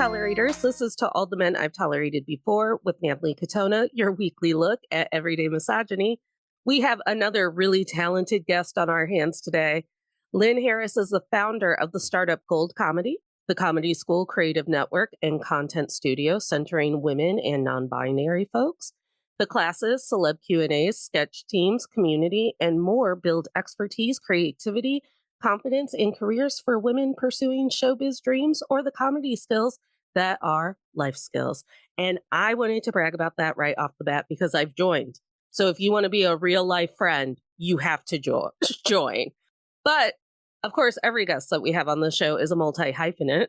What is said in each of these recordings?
tolerators. This is To All the Men I've Tolerated Before with Natalie Katona, your weekly look at everyday misogyny. We have another really talented guest on our hands today. Lynn Harris is the founder of the startup Gold Comedy, the comedy school, creative network, and content studio centering women and non-binary folks. The classes, celeb Q&As, sketch teams, community, and more build expertise, creativity, confidence, and careers for women pursuing showbiz dreams or the comedy skills that are life skills. And I wanted to brag about that right off the bat because I've joined. So if you want to be a real life friend, you have to join. But of course, every guest that we have on the show is a multi-hyphenate.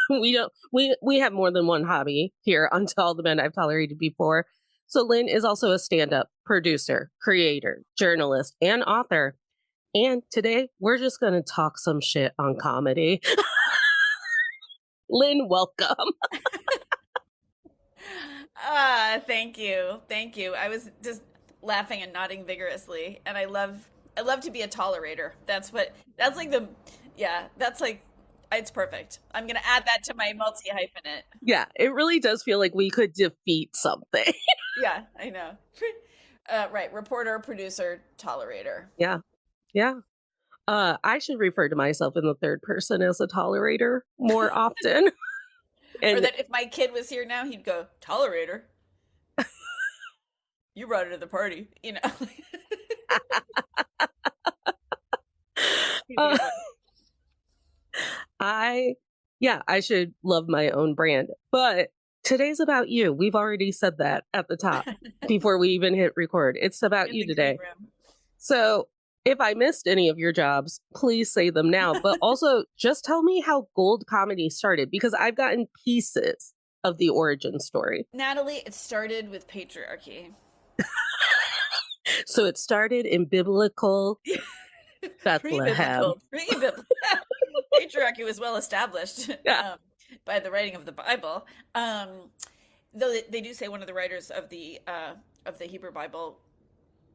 We have more than one hobby here on To All the Men I've Tolerated Before. So Lynn is also a stand-up producer, creator, journalist, and author. And today we're just going to talk some shit on comedy. Lynn, welcome. Thank you. Thank you. I was just laughing and nodding vigorously. And I love to be a tolerator. It's perfect. I'm going to add that to my multi-hyphenate. Yeah, it really does feel like we could defeat something. Yeah, I know. Right. Reporter, producer, tolerator. Yeah. I should refer to myself in the third person as a tolerator more often. Or that if my kid was here now, he'd go, tolerator. You brought her to the party, you know. I should love my own brand. But today's about you. We've already said that at the top before we even hit record. It's about you today. So if I missed any of your jobs, please say them now. But also just tell me how Gold Comedy started, because I've gotten pieces of the origin story. Natalie, it started with patriarchy. So it started in biblical Bethlehem. Pre-biblical. Patriarchy was well established by the writing of the Bible. Though they do say one of the writers of the Hebrew Bible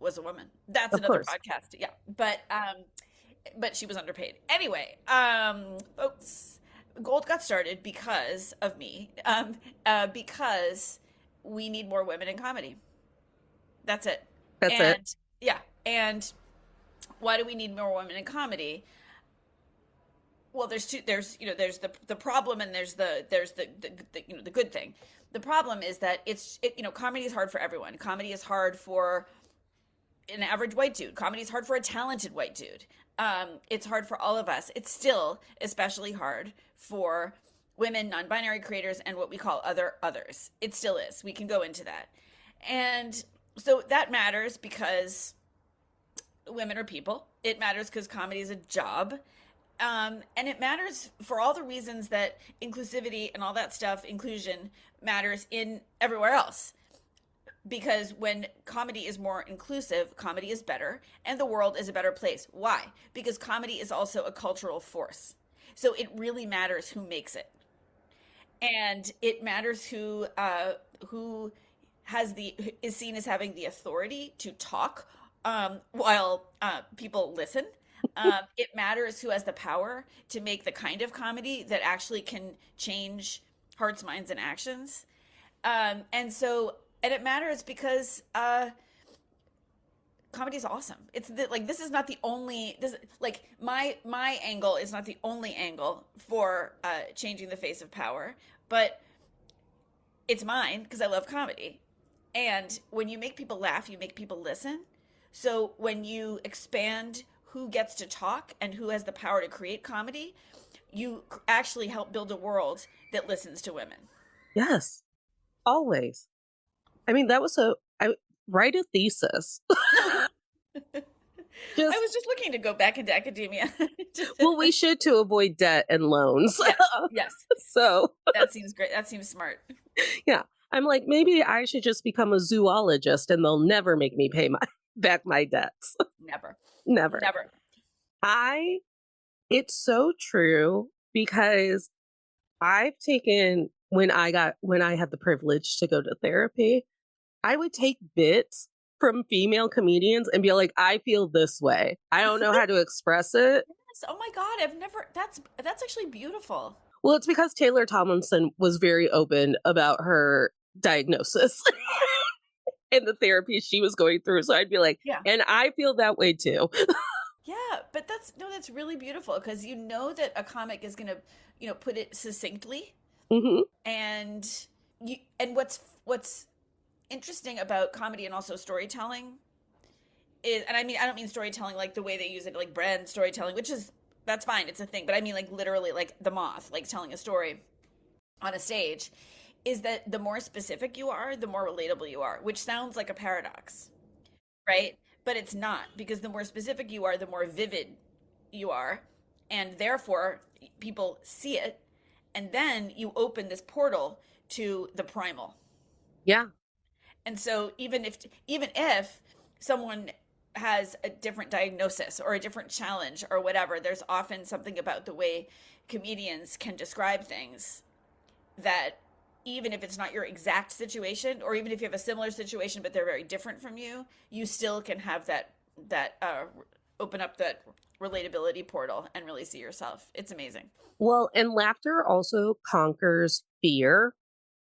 was a woman. That's another podcast. Yeah. But she was underpaid. Anyway, folks, Gold got started because of me. Because we need more women in comedy. That's it. That's it. Yeah. And why do we need more women in comedy? Well, there's the problem and there's the good thing. The problem is that comedy is hard for everyone. Comedy is hard for an average white dude. Comedy is hard for a talented white dude. It's hard for all of us. It's still especially hard for women, non-binary creators, and what we call others. It still is. We can go into that. And so that matters because women are people. It matters because comedy is a job. And it matters for all the reasons that inclusivity and all that stuff, inclusion, matters in everywhere else. Because when comedy is more inclusive, comedy is better, and the world is a better place. Why? Because comedy is also a cultural force. So it really matters who makes it. And it matters who is seen as having the authority to talk while people listen. It matters who has the power to make the kind of comedy that actually can change hearts, minds, and actions. And it matters because comedy is awesome. This is not the only. My angle is not the only angle for changing the face of power, but it's mine because I love comedy. And when you make people laugh, you make people listen. So when you expand who gets to talk and who has the power to create comedy, you actually help build a world that listens to women. Yes, always. I mean, I write a thesis. I was just looking to go back into academia. Well, we should, to avoid debt and loans. Yes. So that seems great. That seems smart. Yeah. I'm like, maybe I should just become a zoologist and they'll never make me pay back my debts. Never. It's so true because I've taken, when I had the privilege to go to therapy, I would take bits from female comedians and be like, I feel this way. I don't know how to express it. Yes. Oh my God. That's actually beautiful. Well, it's because Taylor Tomlinson was very open about her diagnosis and the therapy she was going through. So I'd be like, Yeah. and I feel that way too. Yeah, but that's really beautiful because you know that a comic is going to, put it succinctly. Hmm. And what's interesting about comedy and also storytelling is, and I mean, I don't mean storytelling like the way they use it, like brand storytelling, which is, that's fine, it's a thing, but I mean like literally like the moth, like telling a story on a stage, is that the more specific you are, the more relatable you are, which sounds like a paradox, right? But it's not, because the more specific you are, the more vivid you are, and therefore people see it, and then you open this portal to the primal. Yeah. And so even if someone has a different diagnosis or a different challenge or whatever, there's often something about the way comedians can describe things that, even if it's not your exact situation, or even if you have a similar situation but they're very different from you, you still can have that open up that relatability portal and really see yourself. It's amazing. Well, and laughter also conquers fear.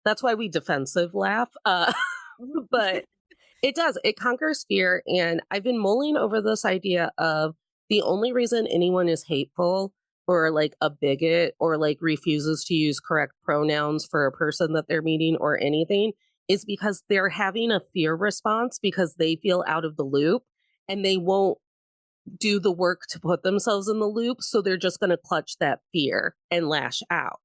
That's why we defensive laugh. But it does. It conquers fear. And I've been mulling over this idea of the only reason anyone is hateful or like a bigot or like refuses to use correct pronouns for a person that they're meeting or anything is because they're having a fear response because they feel out of the loop and they won't do the work to put themselves in the loop. So they're just going to clutch that fear and lash out.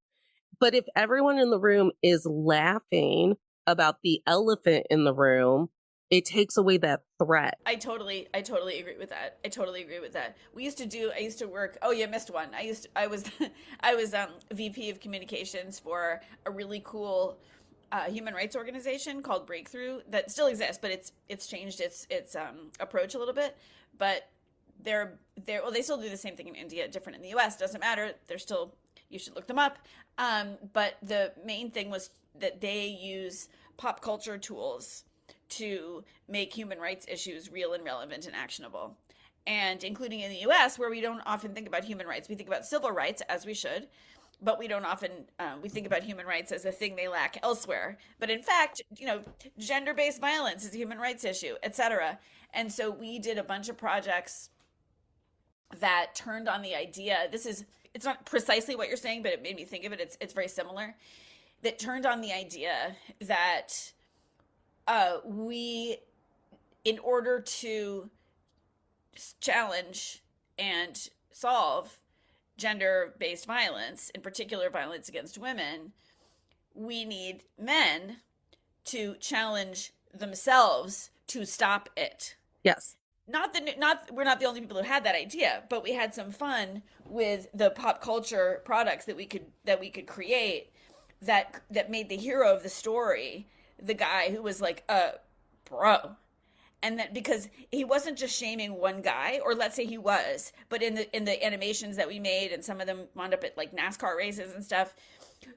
But if everyone in the room is laughing about the elephant in the room, it takes away that threat. I totally agree with that. I totally agree with that. I used to work, oh, you missed one. I was, I was VP of communications for a really cool human rights organization called Breakthrough that still exists, but it's changed its approach a little bit. But well, they still do the same thing in India, different in the US, doesn't matter. They're still, you should look them up. But the main thing was that they use pop culture tools to make human rights issues real and relevant and actionable. And including in the US, where we don't often think about human rights, we think about civil rights, as we should, but we don't often, we think about human rights as a thing they lack elsewhere. But in fact, gender-based violence is a human rights issue, etc. And so we did a bunch of projects that turned on the idea. It's not precisely what you're saying, but it made me think of it. It's very similar. That turned on the idea that we, in order to challenge and solve gender-based violence, in particular violence against women, we need men to challenge themselves to stop it. Yes. We're not the only people who had that idea, but we had some fun with the pop culture products that we could create that made the hero of the story the guy who was like bro. And that, because he wasn't just shaming one guy, or let's say he was, but in the animations that we made, and some of them wound up at like NASCAR races and stuff,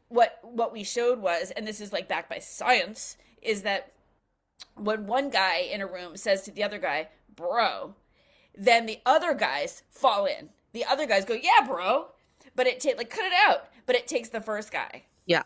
what we showed was, and this is like backed by science, is that when one guy in a room says to the other guy, bro, then the other guys fall in. The other guys go, yeah, bro. But like, cut it out. But it takes the first guy. Yeah.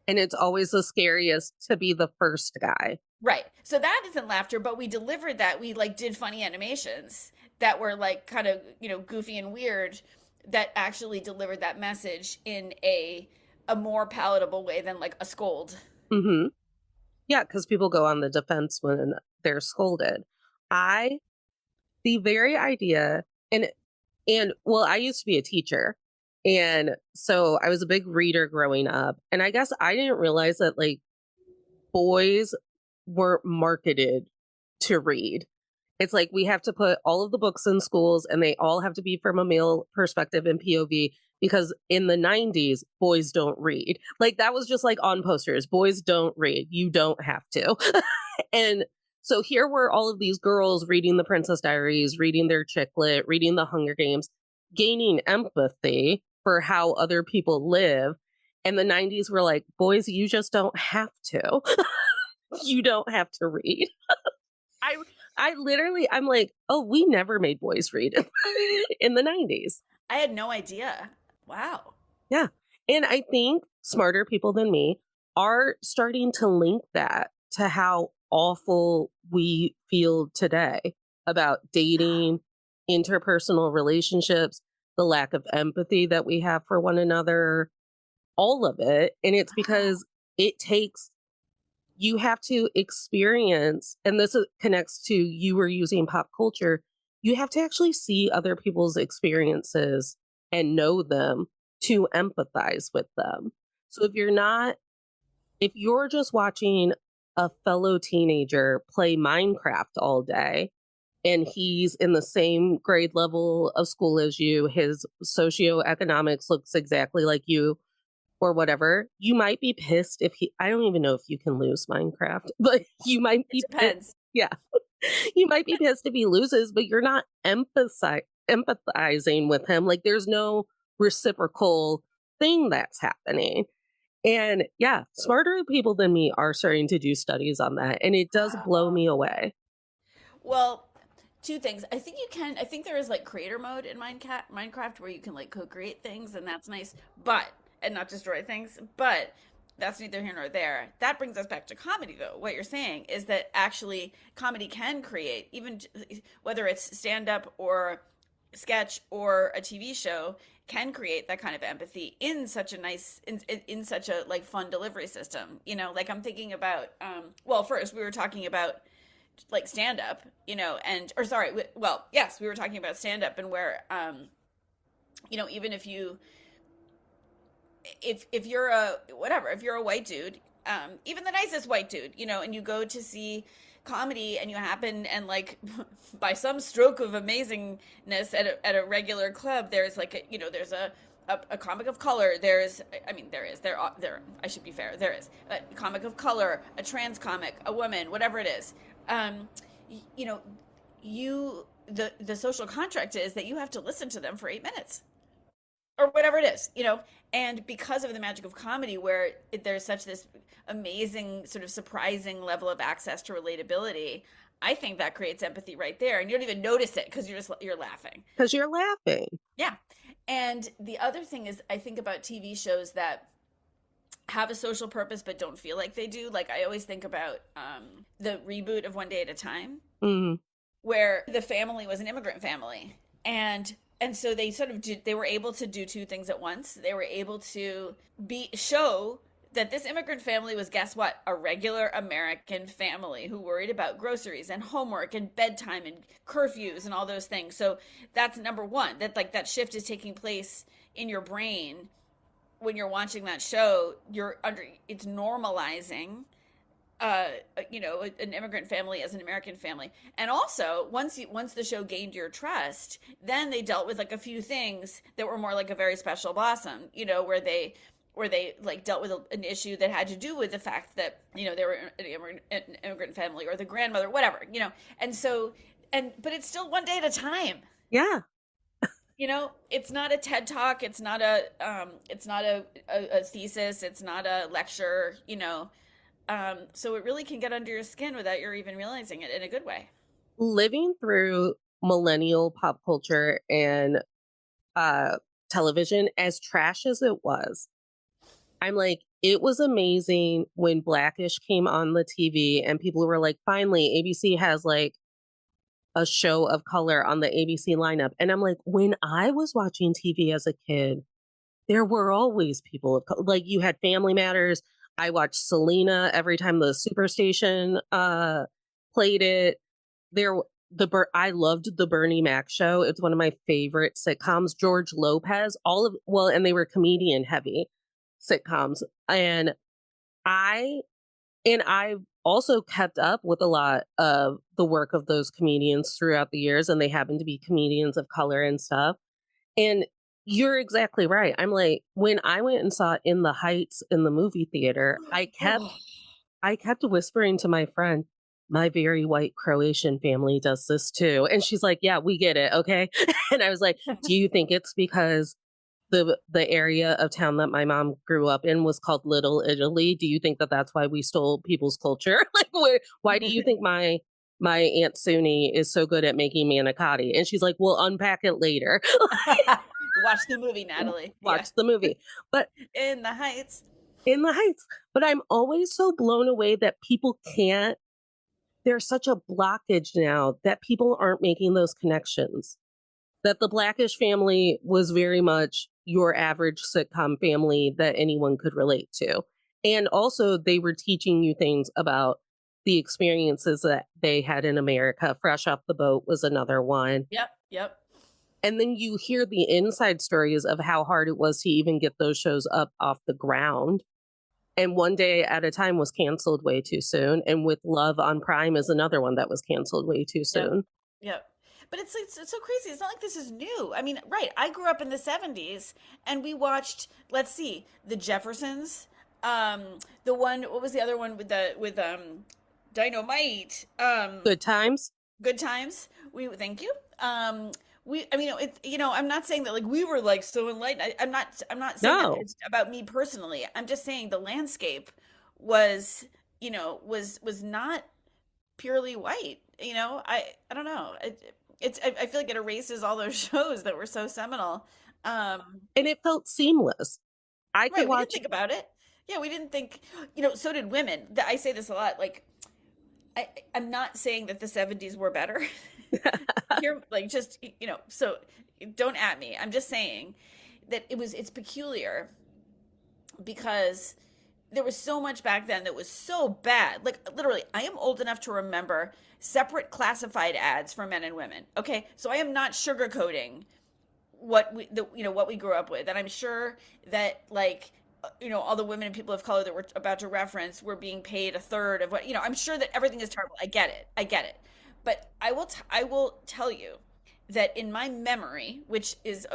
And it's always the scariest to be the first guy. Right. So that isn't laughter, but we delivered that. We like did funny animations that were like kind of, goofy and weird, that actually delivered that message in a more palatable way than like a scold. Mm-hmm. Yeah, because people go on the defense when they're scolded. The very idea, and well, I used to be a teacher. And so I was a big reader growing up. And I guess I didn't realize that like boys weren't marketed to read. It's like we have to put all of the books in schools and they all have to be from a male perspective and POV, because in the 90s, boys don't read. Like that was just like on posters. Boys don't read. You don't have to. And so here were all of these girls reading the Princess Diaries, reading their chick lit, reading the Hunger Games, gaining empathy for how other people live. And the 90s were like, boys, you just don't have to. You don't have to read. I'm like, oh, we never made boys read in the 90s. I had no idea. Wow. Yeah. And I think smarter people than me are starting to link that to how awful we feel today about dating, interpersonal relationships, the lack of empathy that we have for one another, all of it. And it's because it takes, you have to experience, and connects to you were using pop culture, you have to actually see other people's experiences and know them to empathize with them. So if you're just watching a fellow teenager play Minecraft all day and he's in the same grade level of school as you, his socioeconomics looks exactly like you, or whatever, you might be pissed if I don't even know if you can lose Minecraft, but you might It be pissed. depends. Yeah. You might be pissed if he loses, but you're not empathizing with him. Like there's no reciprocal thing that's happening. And yeah, smarter people than me are starting to do studies on that. And it does blow me away. Well, two things. I think there is like creator mode in Minecraft where you can like co-create things, and that's nice. But and not destroy things. But that's neither here nor there. That brings us back to comedy, though. What you're saying is that actually comedy can create, even whether it's stand up or sketch or a TV show, can create that kind of empathy in such a nice, in such a like fun delivery system. You know, like I'm thinking about. Well, first we were talking about like stand up, you know, and or sorry, well, yes, we were talking about stand up and where you know, even if you if you're a whatever, if you're a white dude, even the nicest white dude, you know, and you go to see comedy and you happen and like by some stroke of amazingness at a regular club there's like a, you know, there's a comic of color, there's I mean there I should be fair, there is a comic of color, a trans comic, a woman, whatever it is, you know, you the social contract is that you have to listen to them for 8 minutes or whatever it is, you know. And because of the magic of comedy, where there's such this amazing, sort of surprising level of access to relatability, I think that creates empathy right there, and you don't even notice it because you're laughing. Because you're laughing. Yeah. And the other thing is, I think about TV shows that have a social purpose but don't feel like they do. Like I always think about the reboot of One Day at a Time, Mm. where the family was an immigrant family, and so they sort of they were able to do two things at once. They were able to show that this immigrant family was, guess what, a regular American family who worried about groceries and homework and bedtime and curfews and all those things. So that's number one, that like that shift is taking place in your brain when you're watching that show. It's normalizing you know, an immigrant family as an American family. And also, once the show gained your trust, then they dealt with like a few things that were more like a very special blossom, you know, where they like dealt with an issue that had to do with the fact that, you know, they were an immigrant family or the grandmother, whatever, you know. And so but it's still one day at a time. Yeah. You know, it's not a TED talk, it's not a thesis, it's not a lecture, you know. So it really can get under your skin without you even realizing it, in a good way. Living through millennial pop culture and television, as trash as it was, I'm like, it was amazing when Blackish came on the TV and people were like, finally, ABC has like a show of color on the ABC lineup. And I'm like, when I was watching TV as a kid, there were always people of color. Like you had Family Matters. I watched Selena every time the Superstation played it. I loved the Bernie Mac show. It's one of my favorite sitcoms. George Lopez, and they were comedian heavy sitcoms. And I've also kept up with a lot of the work of those comedians throughout the years, and they happen to be comedians of color and stuff. And you're exactly right. I'm like, when I went and saw In the Heights in the movie theater, I kept whispering to my friend, my very white Croatian family does this too. And she's like, yeah, we get it. Okay. And I was like, do you think it's because the area of town that my mom grew up in was called Little Italy? Do you think that that's why we stole people's culture? Like, why do you think my Aunt Suni is so good at making manicotti? And she's like, we'll unpack it later. Watch the movie, Natalie. Yeah. Watch the movie. But In the Heights. in the Heights. But I'm always so blown away that people can't. There's such a blockage now that people aren't making those connections. That the Blackish family was very much your average sitcom family that anyone could relate to. And also, they were teaching you things about the experiences that they had in America. Fresh Off the Boat was another one. Yep. Yep. And then you hear the inside stories of how hard it was to even get those shows up off the ground. And One Day at a Time was canceled way too soon. And With Love on Prime is another one that was canceled way too soon. Yep. But it's so crazy. It's not like this is new. I mean, right. I grew up in the 70s and we watched, let's see, The Jeffersons. The one, what was the other one with Dynamite? Good Times. Good Times. Thank you. I mean, I'm not saying that like we were like so enlightened. I'm not saying that No. it's about me personally. I'm just saying the landscape was, was not purely white. I don't know. I feel like it erases all those shows that were so seminal. And it felt seamless. I could Right, we didn't watch. think about it. Yeah, we didn't think, so did women. I say this a lot. Like, I'm not saying that the 70s were better. Here, like, just, so don't at me. I'm just saying that it's peculiar because there was so much back then that was so bad. Like literally, I am old enough to remember separate classified ads for men and women. Okay, so I am not sugarcoating what we grew up with, and I'm sure that like all the women and people of color that we're about to reference were being paid a third of what I'm sure that everything is terrible. I get it, but I will tell you that in my memory, which is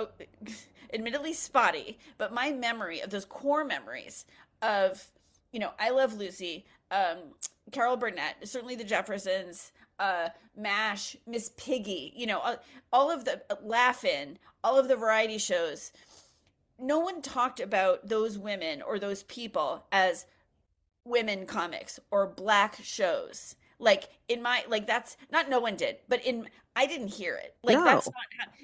admittedly spotty, but my memory of those core memories of, I Love Lucy, Carol Burnett, certainly the Jeffersons, MASH, Miss Piggy, all of the Laugh-In, all of the variety shows. No one talked about those women or those people as women comics or black shows. Like in my that's not no one did, but I didn't hear it. Like No.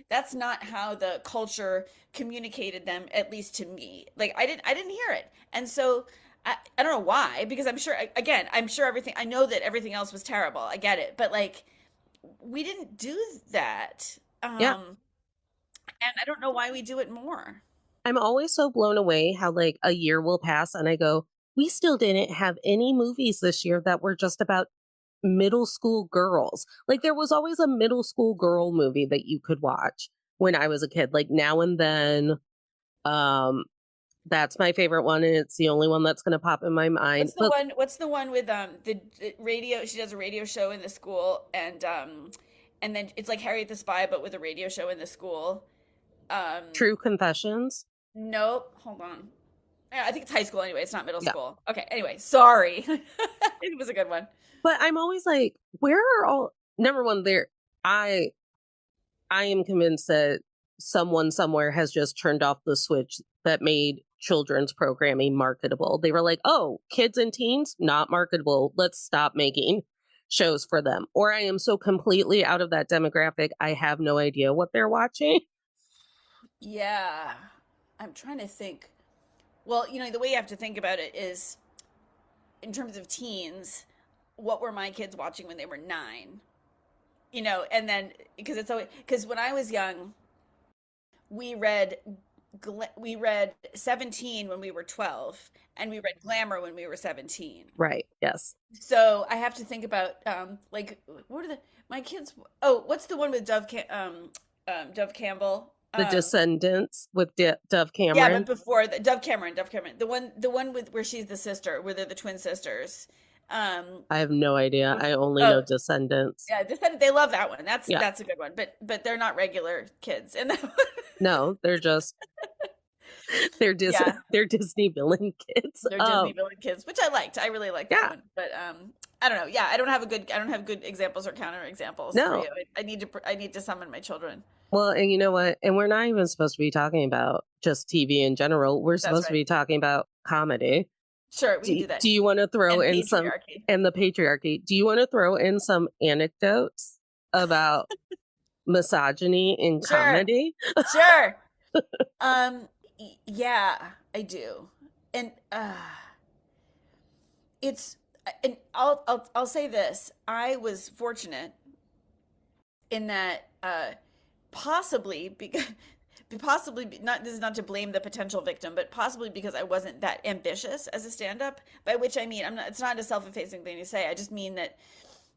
that's not how the culture communicated them, at least to me. Like I didn't hear it. And so I don't know why, because I'm sure again, I know that everything else was terrible. I get it. But like we didn't do that. Yeah. And I don't know why we do it more. I'm always so blown away how like a year will pass and I go, we still didn't have any movies this year that were just about middle school girls. Like there was always a middle school girl movie that you could watch when I was a kid. Like Now and Then. That's my favorite one, and it's the only one that's going to pop in my mind. What's the one with the radio? She does a radio show in the school, and then it's like Harriet the Spy, but with a radio show in the school. True Confessions. Nope. Hold on. I think it's high school anyway. It's not middle school. Okay. Anyway, sorry. It was a good one. But I'm always like, where are all? Number one, there. I am convinced that someone somewhere has just turned off the switch that made children's programming marketable. They were like, oh, kids and teens, not marketable. Let's stop making shows for them. Or I am so completely out of that demographic, I have no idea what they're watching. Yeah. I'm trying to think. Well, the way you have to think about it is in terms of teens, what were my kids watching when they were 9? And then because when I was young, we read 17 when we were 12 and we read Glamour when we were 17. Right. Yes. So I have to think about like what are my kids, what's the one with Dove Campbell? The Descendants with Dove Cameron. Yeah, but before Dove Cameron, the one with where she's the sister, where they're the twin sisters. I have no idea. I only know Descendants. Yeah, they love that one. That's a good one. But they're not regular kids in that one. No, they're just they're Disney villain kids. They're Disney villain kids, which I liked. I really liked that one. But I don't know. Yeah, I don't have good examples or counter examples. No. For you. I need to summon my children. Well, and you know what? And we're not even supposed to be talking about just TV in general. We're supposed to be talking about comedy. Sure, we can do that. Do you want to throw in some and the patriarchy? Do you want to throw in some anecdotes about misogyny in comedy? Sure. Um, yeah, I do. And it's and I'll say this. I was fortunate in that possibly because not, this is not to blame the potential victim, but possibly because I wasn't that ambitious as a stand-up, by which I mean I'm not, it's not a self-effacing thing to say. I just mean that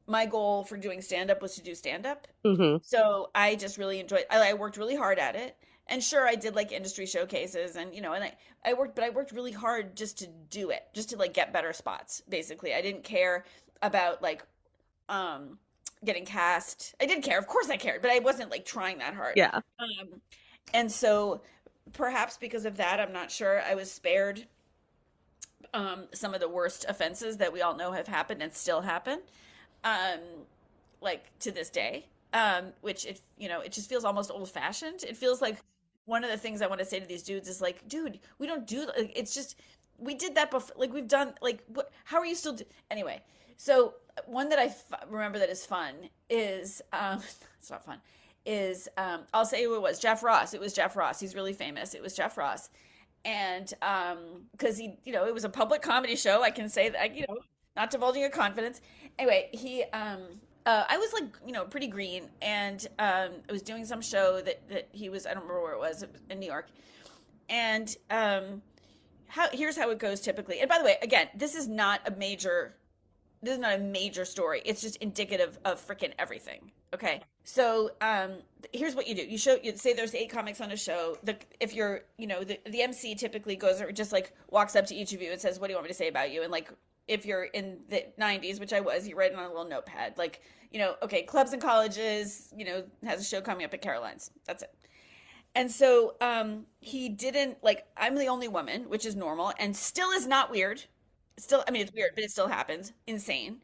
my goal for doing stand-up was to do stand-up. Hmm. So I just really enjoyed I worked really hard at it. And sure, I did like industry showcases and and I worked really hard just to do it, just to like get better spots, basically. I didn't care about like um getting cast. I did care, of course I cared, but I wasn't like trying that hard. Yeah. And so perhaps because of that, I'm not sure, I was spared some of the worst offenses that we all know have happened and still happen, um, like to this day. Which it just feels almost old fashioned. It feels like one of the things I want to say to these dudes is like, dude, we don't do like, it's just we did that before. Like we've done like what? How are you still anyway? So one that I remember that is fun is it's not fun is I'll say who it was. Jeff Ross. It was Jeff Ross. He's really famous. It was Jeff Ross, and because he it was a public comedy show. I can say that not divulging a confidence. Anyway, he I was like pretty green, and I was doing some show that he was, I don't remember where it was in New York, and here's how it goes typically. And by the way, again, this is not a major story. It's just indicative of freaking everything. Okay. So here's what you do. You say there's 8 comics on a show. If you're, the MC typically goes or just like walks up to each of you and says, what do you want me to say about you? And like, if you're in the 90s, which I was, you write it on a little notepad. Like, okay, clubs and colleges, has a show coming up at Caroline's. That's it. And so he didn't, like, I'm the only woman, which is normal and still is not weird. Still, I mean, it's weird, but it still happens. Insane.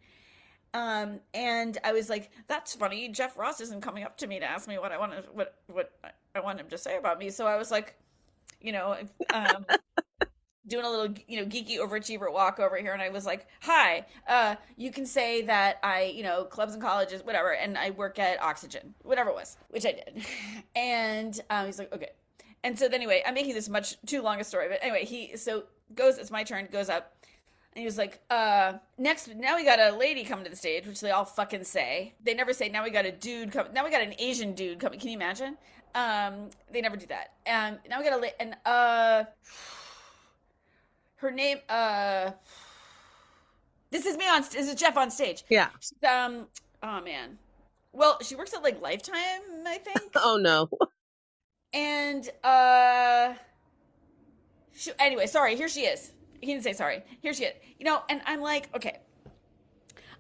And I was like, that's funny. Jeff Ross isn't coming up to me to ask me what I want him to say about me. So I was like, um, doing a little, geeky overachiever walk over here. And I was like, hi, you can say that I, clubs and colleges, whatever. And I work at Oxygen, whatever it was, which I did. And he's like, okay. And so anyway, I'm making this much too long a story. But anyway, it's my turn, goes up. And he was like, next, now we got a lady coming to the stage, which they all fucking say. They never say, now we got a dude coming. Now we got an Asian dude coming. Can you imagine? They never do that. Now we got a lady, and, her name, this is Jeff on stage. Yeah. She's, oh man. Well, she works at like Lifetime, I think. Oh no. And, anyway, sorry, here she is. He didn't say sorry. Here she is. And I'm like, okay,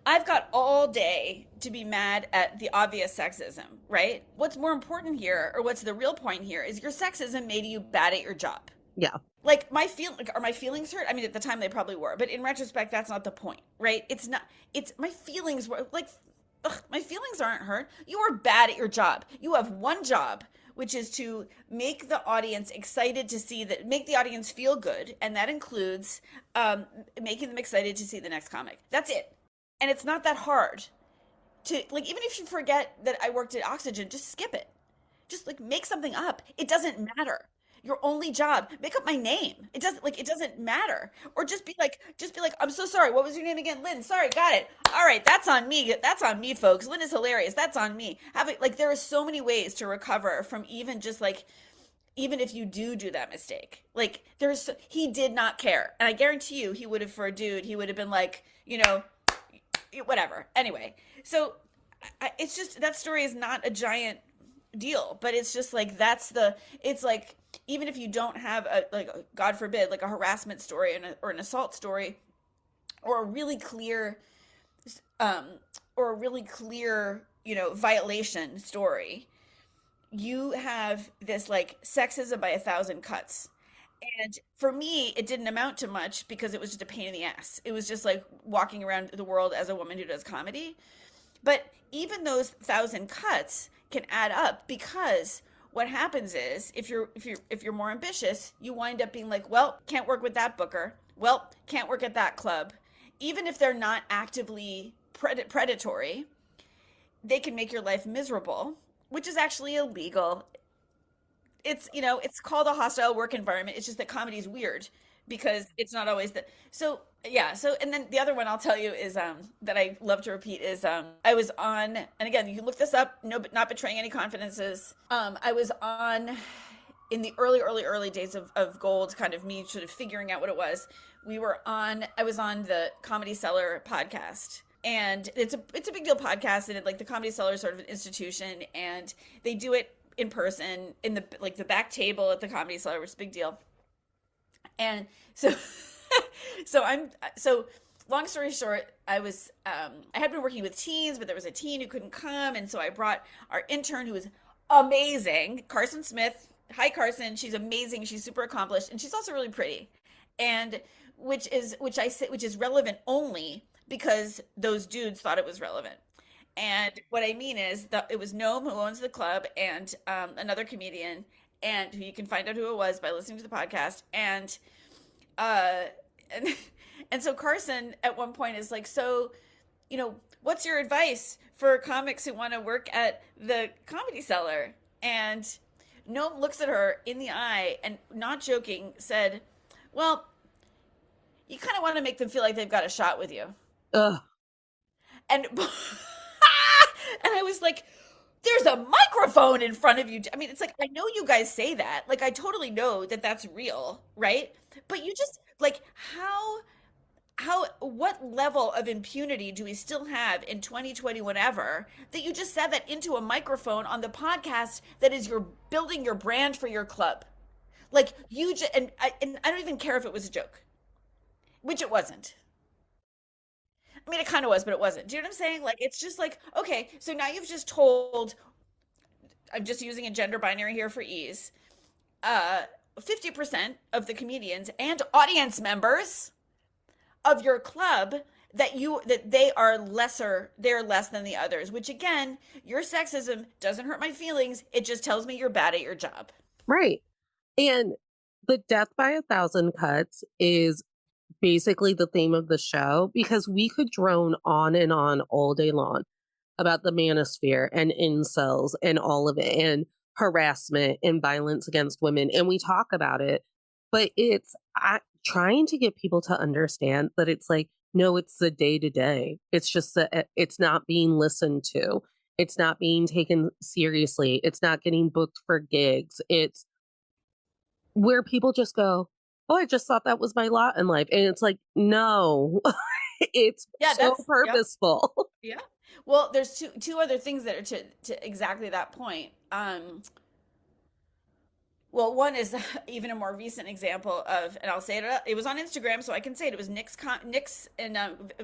I've got all day to be mad at the obvious sexism, right? What's more important here, or what's the real point here, is your sexism made you bad at your job. Yeah. Like are my feelings hurt? I mean, at the time they probably were, but in retrospect, that's not the point, right? It's not. It's my feelings were like, my feelings aren't hurt. You are bad at your job. You have one job, which is to make the audience excited to see that, make the audience feel good, and that includes making them excited to see the next comic. That's it, and it's not that hard to like. Even if you forget that I worked at Oxygen, just skip it. Just like make something up. It doesn't matter. Your only job, make up my name. It doesn't matter. Or just be like, I'm so sorry. What was your name again? Lynn. Sorry, got it. All right, that's on me. That's on me, folks. Lynn is hilarious. That's on me. There are so many ways to recover from even just like, even if you do that mistake. Like he did not care. And I guarantee you he would have, for a dude, he would have been like, whatever. Anyway, so it's just, that story is not a giant deal, but it's just like, it's like, even if you don't have God forbid, like a harassment story or an assault story, or a really clear, violation story, you have this like sexism by 1,000 cuts. And for me, it didn't amount to much because it was just a pain in the ass. It was just like walking around the world as a woman who does comedy. But even those 1,000 cuts can add up, because what happens is if you're more ambitious, you wind up being like, well, can't work with that booker. Well, can't work at that club. Even if they're not actively predatory, they can make your life miserable, which is actually illegal. it's, it's called a hostile work environment. It's just that comedy is weird because it's not always the, so yeah. So, and then the other one I'll tell you is, that I love to repeat is, I was on, and again, you can look this up, no, but not betraying any confidences. I was on in the early days of Gold, kind of me sort of figuring out what it was. I was on the Comedy Cellar podcast, and it's a big deal podcast, and like the Comedy Cellar is sort of an institution, and they do it in person in the, like, the back table at the Comedy Cellar, which is a big deal. And so so long story short, I had been working with teens, but there was a teen who couldn't come, and so I brought our intern, who was amazing, Carson Smith. Hi, Carson. She's amazing. She's super accomplished, and she's also really pretty, and which is relevant only because those dudes thought it was relevant. And what I mean is that it was Noam, who owns the club, and another comedian, and who you can find out who it was by listening to the podcast. Uh, and and so Carson at one point is like, so, what's your advice for comics who want to work at the Comedy Cellar? And Noam looks at her in the eye and, not joking, said, well, you kind of want to make them feel like they've got a shot with you. Ugh. And and I was like, there's a microphone in front of you. I mean, it's like, I know you guys say that. Like, I totally know that that's real, right? But you just, like, what level of impunity do we still have in 2020, whatever, that you just said that into a microphone on the podcast that is your building your brand for your club? Like, you just, and I don't even care if it was a joke, which it wasn't. I mean, it kind of was, but it wasn't. Do you know what I'm saying? Like, it's just like, okay, so now you've just told, I'm just using a gender binary here for ease, 50% of the comedians and audience members of your club that they're less than the others, which again, your sexism doesn't hurt my feelings. It just tells me you're bad at your job. Right. And the death by a thousand cuts is basically the theme of the show, because we could drone on and on all day long about the manosphere and incels and all of it, and harassment and violence against women. And we talk about it, but trying to get people to understand that it's like, no, it's the day to day. It's just that it's not being listened to. It's not being taken seriously. It's not getting booked for gigs. It's where people just go, oh, I just thought that was my lot in life. And it's like, no, it's so purposeful. Yeah. Well, there's two other things that are to exactly that point. Well, one is even a more recent example of, and I'll say it, it was on Instagram, so I can say it. It was Nick's and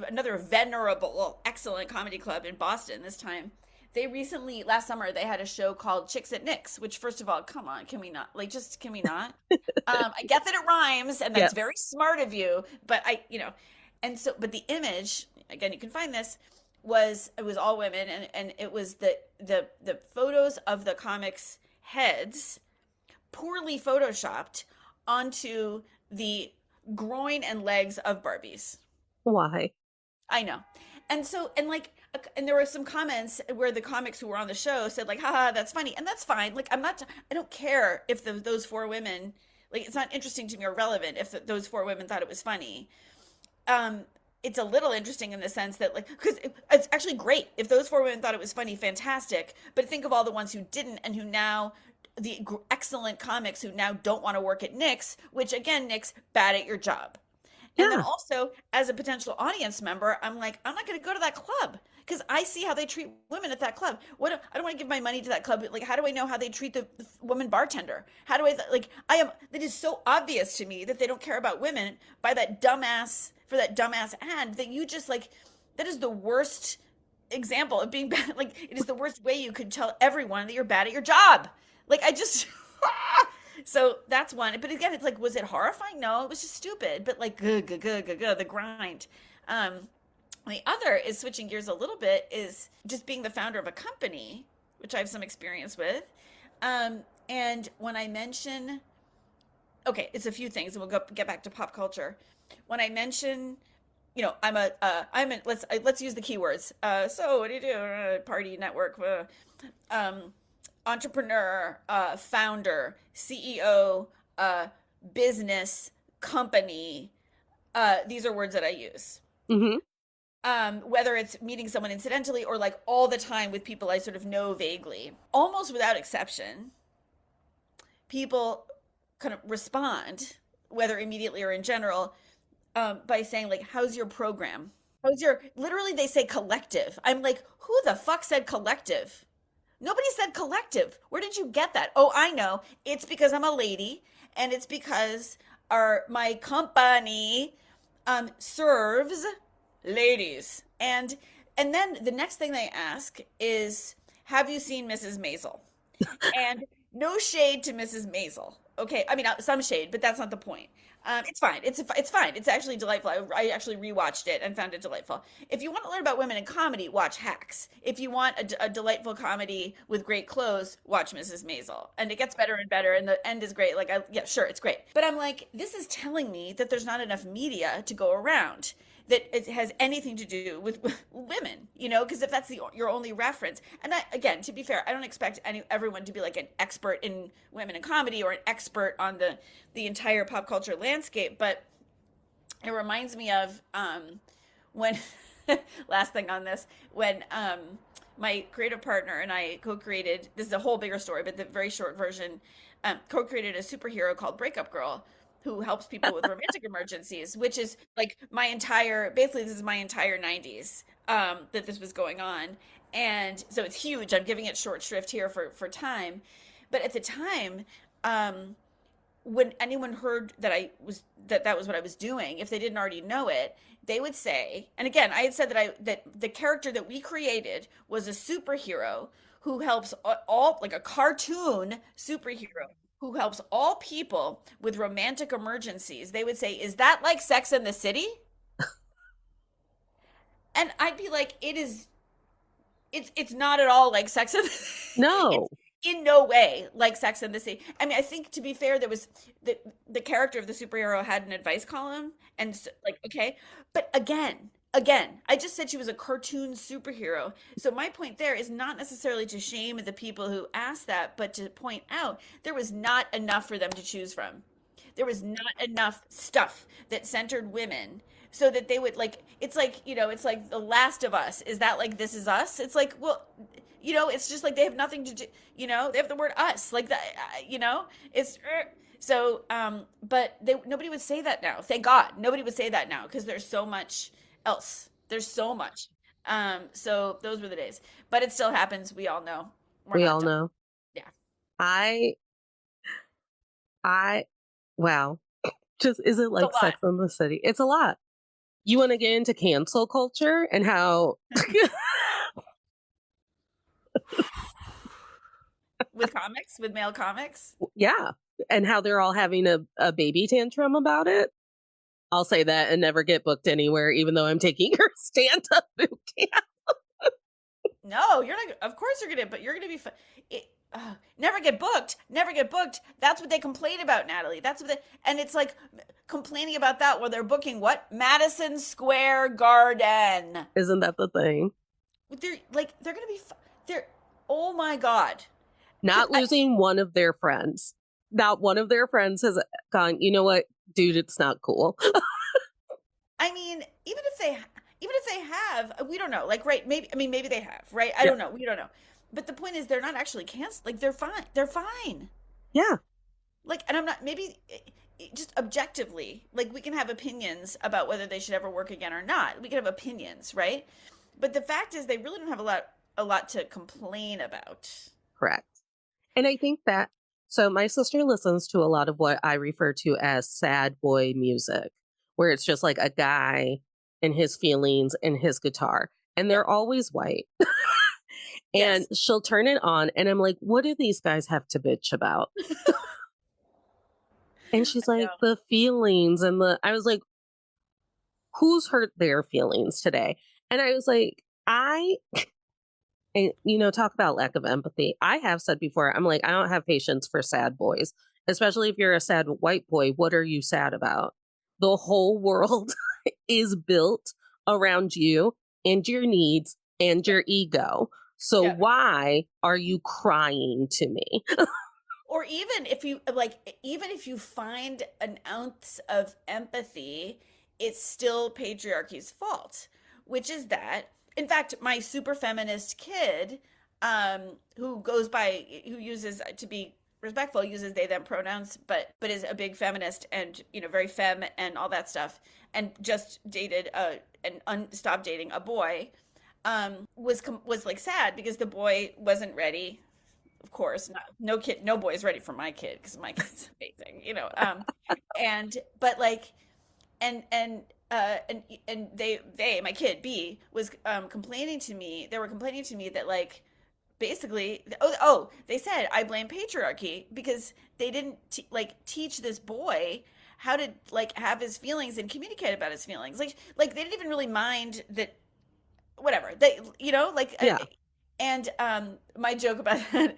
another venerable, excellent comedy club in Boston this time. They recently, last summer, they had a show called Chicks at Nick's, which, first of all, come on, can we not? Like, just, can we not? I get that it rhymes, and that's very smart of you, but and so, but the image, again, you can find this, it was all women, and it was the photos of the comics' heads poorly photoshopped onto the groin and legs of Barbies. Why? I know. And so, and there were some comments where the comics who were on the show said, like, haha, that's funny. And that's fine. Like, I don't care if those four women, like, it's not interesting to me or relevant if those four women thought it was funny. It's a little interesting in the sense that, like, because it's actually great. If those four women thought it was funny, fantastic. But think of all the ones who didn't, and who now, the excellent comics who now don't want to work at Nick's, which again, Nick's, bad at your job. And then also, as a potential audience member, I'm like, I'm not going to go to that club because I see how they treat women at that club. I don't want to give my money to that club. Like, how do I know how they treat the woman bartender? How do it is so obvious to me that they don't care about women for that dumbass ad that you just, like, that is the worst example of being bad. Like, it is the worst way you could tell everyone that you're bad at your job. Like, I just, so that's one. But again, it's like, was it horrifying? No, it was just stupid. But like, the grind. The other is, switching gears a little bit, is just being the founder of a company, which I have some experience with. And when I mention, okay, it's a few things, and we'll get back to pop culture. When I mention, let's use the keywords. So what do you do? Party, network. entrepreneur, founder, CEO, business, company. These are words that I use. Hmm. Whether it's meeting someone incidentally or like all the time with people I sort of know vaguely, almost without exception, people kind of respond, whether immediately or in general, by saying like, "How's your program? How's your?" Literally, they say collective. I'm like, who the fuck said collective? Nobody said collective. Where did you get that? Oh, I know. It's because I'm a lady, and it's because our my company serves ladies. And then the next thing they ask is, "Have you seen Mrs. Maisel?" And no shade to Mrs. Maisel. Okay, I mean some shade, but that's not the point. It's fine. It's fine. It's actually delightful. I actually rewatched it and found it delightful. If you want to learn about women in comedy, watch Hacks. If you want a delightful comedy with great clothes, watch Mrs. Maisel. And it gets better and better, and the end is great. Like, yeah, sure, it's great. But I'm like, this is telling me that there's not enough media to go around, that it has anything to do with women, because if that's your only reference, and again, to be fair, I don't expect everyone to be like an expert in women in comedy or an expert on the entire pop culture landscape, but it reminds me of when last thing on this, when my creative partner and I co-created, this is a whole bigger story, but the very short version, co-created a superhero called Breakup Girl, who helps people with romantic emergencies, which is like basically this is my entire 90s, that this was going on. And so it's huge. I'm giving it short shrift here for time. But at the time, when anyone heard that was what I was doing, if they didn't already know it, they would say, and again, I had said that the character that we created was a superhero who helps all, like a cartoon superhero who helps all people with romantic emergencies. They would say, "Is that like Sex in the City?" And I'd be like, it's not at all like Sex in the it's No. in no way like Sex in the City. I mean, I think to be fair, there was the character of the superhero had an advice column, and so, like, okay, but again, I just said she was a cartoon superhero. So my point there is not necessarily to shame the people who asked that, but to point out there was not enough for them to choose from. There was not enough stuff that centered women so that they would like, it's like The Last of Us. Is that like This Is Us? It's like, well, it's just like they have nothing to do, they have the word us like that, it's so but nobody would say that now. Thank God. Nobody would say that now because there's so much else. There's so much. So those were the days. But it still happens. We all know. We're We not all done. know. Yeah. I, I, wow. Just, is it It's a like lot. Sex in the City? It's a lot. You want to get into cancel culture and how, With comics, with male comics. yeah, and how they're all having a baby tantrum about it. I'll say that and never get booked anywhere, even though I'm taking her stand up boot camp. No, you're not. Of course you're gonna, but you're gonna be. Never get booked. Never get booked. That's what they complain about, Natalie. That's what they, and it's like complaining about that where they're booking what Madison Square Garden. Isn't that the thing? They're gonna be. They're. Oh my God. Not losing one of their friends. Not one of their friends has gone, you know what, dude, it's not cool. I mean, even if they have, we don't know. Like, right? Maybe. I mean, maybe they have. Right? I Yeah. don't know. We don't know. But the point is, they're not actually canceled. Like, they're fine. They're fine. Yeah. Like, and I'm not, maybe just objectively, like, we can have opinions about whether they should ever work again or not. We can have opinions, right? But the fact is, they really don't have a lot to complain about. Correct. And I think that, so my sister listens to a lot of what I refer to as sad boy music, where it's just like a guy and his feelings and his guitar, and Yeah. they're always white. And Yes. she'll turn it on, and I'm like, what do these guys have to bitch about? And she's like, No. the feelings and I was like, who's hurt their feelings today? And I was like, and, talk about lack of empathy. I have said before, I'm like, I don't have patience for sad boys, especially if you're a sad white boy. What are you sad about? The whole world is built around you and your needs and your ego. So Yeah. why are you crying to me? Or even if you even if you find an ounce of empathy, it's still patriarchy's fault, which is that, in fact, my super feminist kid, who uses, to be respectful, uses they them pronouns, but is a big feminist and, very femme and all that stuff, and just dated stopped dating a boy, was like sad because the boy wasn't ready. Of course, no kid, no boy is ready for my kid because my kid's amazing, and but like, and they my kid B was complaining to me. They were complaining to me that, like, basically, they said I blame patriarchy because they didn't teach this boy how to, like, have his feelings and communicate about his feelings. Like they didn't even really mind that, whatever they, Yeah. and my joke about that,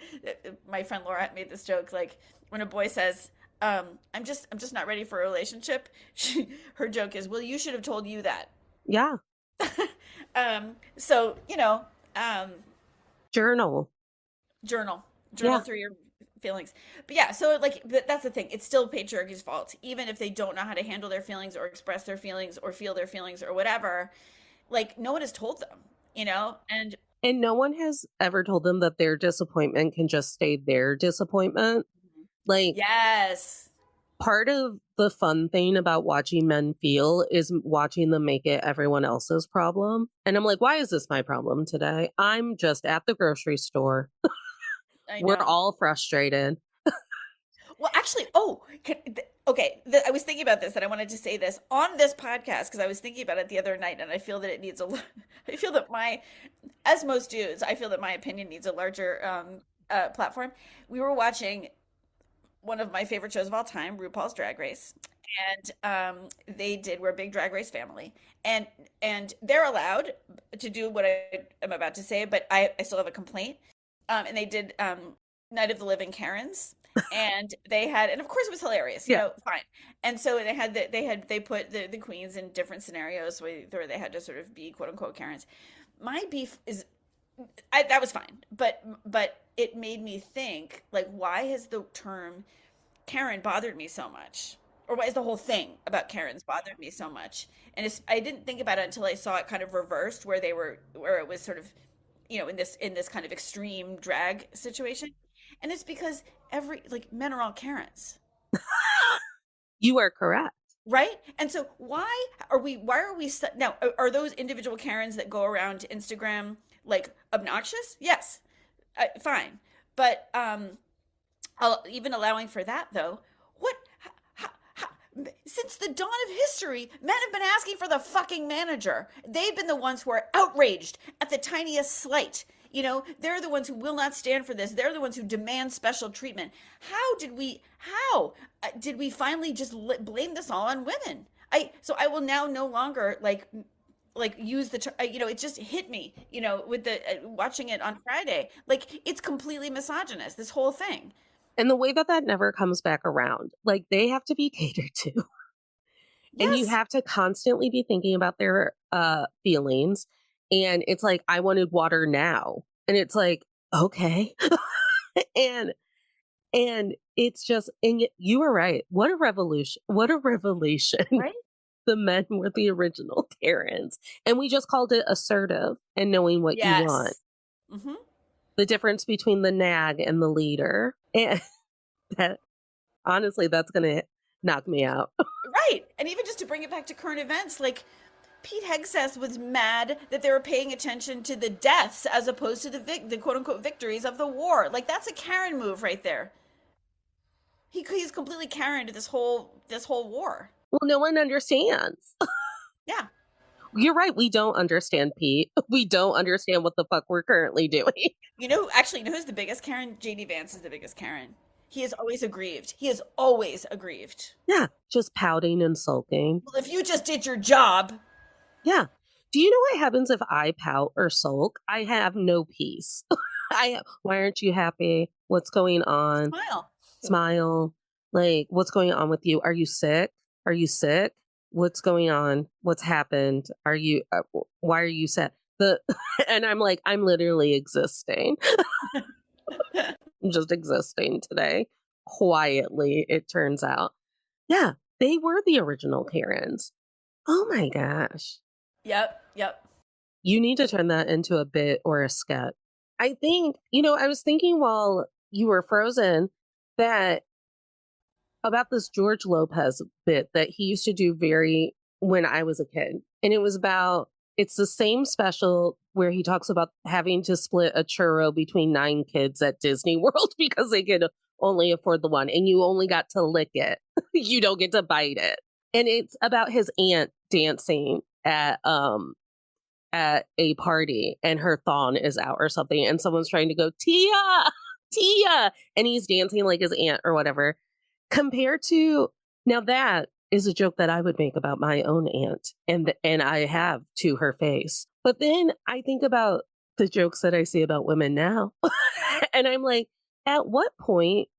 my friend Laura made this joke, like, when a boy says, I'm just not ready for a relationship, her joke is, well, you should have told you that. Yeah. So, um Journal. journal journal Yeah. through your feelings. But yeah, so, like, that's the thing, it's still patriarchy's fault, even if they don't know how to handle their feelings or express their feelings or feel their feelings or whatever. Like, no one has told them, and And no one has ever told them that their disappointment can just stay their disappointment. Like, yes. part of the fun thing about watching men feel is watching them make it everyone else's problem. And I'm like, why is this my problem today? I'm just at the grocery store. I We're know. all frustrated. Well, actually, okay. I was thinking about this, and I wanted to say this on this podcast because I was thinking about it the other night, and I feel that it needs I feel that as most dudes, I feel that my opinion needs a larger platform. We were watching one of my favorite shows of all time, RuPaul's Drag Race, and we're a big Drag Race family, and they're allowed to do what I am about to say, but I still have a complaint. And they did Night of the Living Karens, and of course it was hilarious, Yeah. fine. And so they put the queens in different scenarios where they had to sort of be quote unquote Karens. My beef is, that was fine, but it made me think, like, why has the term Karen bothered me so much? Or why is the whole thing about Karens bothered me so much? And I didn't think about it until I saw it kind of reversed, where it was sort of, in this kind of extreme drag situation. And it's because men are all Karens, You are correct. right? And so why are we now, are those individual Karens that go around Instagram, like, obnoxious? Yes. Fine. But even allowing for that, though, what since the dawn of history, men have been asking for the fucking manager. They've been the ones who are outraged at the tiniest slight. They're the ones who will not stand for this. They're the ones who demand special treatment. How did we finally just blame this all on women? I will now no longer, like use the term, it just hit me, with the watching it on Friday. Like, it's completely misogynist, this whole thing. And the way that never comes back around, like, they have to be catered to. And you Yes. have to constantly be thinking about their feelings. And it's like, I wanted water now. And it's like, okay. and and it's just, and you were right. What a revolution. What a revelation. Right. The men were the original Karens. And we just called it assertive and knowing what you want. Yes. Hmm. The difference between the nag and the leader. And that, honestly, that's going to knock me out. Right. And even just to bring it back to current events, like, Pete Hegseth was mad that they were paying attention to the deaths as opposed to the quote unquote victories of the war. Like, that's a Karen move right there. He's completely Karen to this whole war. Well, no one understands. Yeah. You're right. We don't understand, Pete. We don't understand what the fuck we're currently doing. Who's the biggest Karen? JD Vance is the biggest Karen. He is always aggrieved. He is always aggrieved. Yeah. Just pouting and sulking. Well, if you just did your job. Yeah. Do you know what happens if I pout or sulk? I have no peace. Why aren't you happy? What's going on? Smile. Smile. Like, what's going on with you? Are you sick? Are you sick? What's going on? What's happened? Why are you sad? the and I'm like, I'm literally existing. I'm just existing today. Quietly, it turns out. Yeah, they were the original Karens. Oh my gosh. Yep, yep. You need to turn that into a bit or a sketch. I think, I was thinking while you were frozen that about this George Lopez bit that he used to do very when I was a kid. And it's the same special where he talks about having to split a churro between 9 kids at Disney World because they could only afford the one and you only got to lick it. You don't get to bite it. And it's about his aunt dancing at a party and her thong is out or something and someone's trying to go Tia, and he's dancing like his aunt or whatever. Compared to now, that is a joke that I would make about my own aunt, and I have to her face. But then I think about the jokes that I see about women now, and I'm like, at what point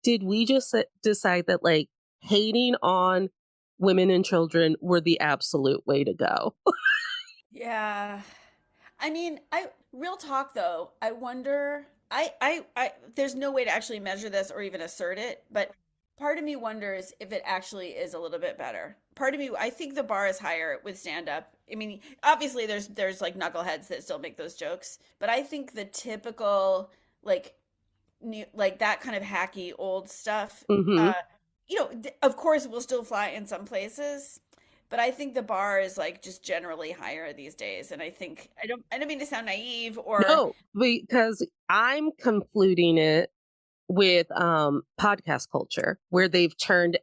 did we just decide that like hating on women and children were the absolute way to go? Yeah. I mean, I real talk though, I wonder I there's no way to actually measure this or even assert it, but part of me wonders if it actually is a little bit better. Part of me, I think the bar is higher with stand up. I mean, obviously there's like knuckleheads that still make those jokes, but I think the typical like like that kind of hacky old stuff, Hmm. uh, of course will still fly in some places, but I think the bar is like just generally higher these days. And I don't mean to sound naive or No, because I'm conflating it with podcast culture where they've turned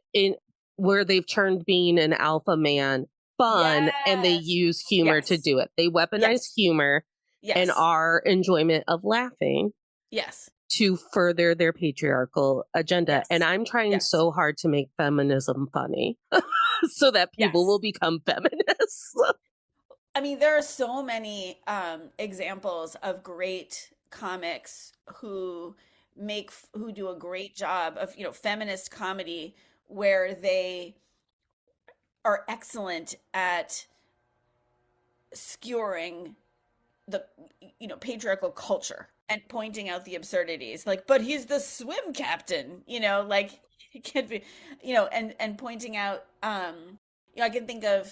being an alpha man fun and they yes, use humor to yes, do it. They weaponize yes, humor and yes, our enjoyment of laughing yes, to further their patriarchal agenda. And yes, I'm trying yes, so hard to make feminism funny so that people will yes. become feminists. I mean, there are so many examples of great comics who do a great job of, feminist comedy where they are excellent at skewering the patriarchal culture and pointing out the absurdities, like, but he's the swim captain, like he can't be, and pointing out, I can think of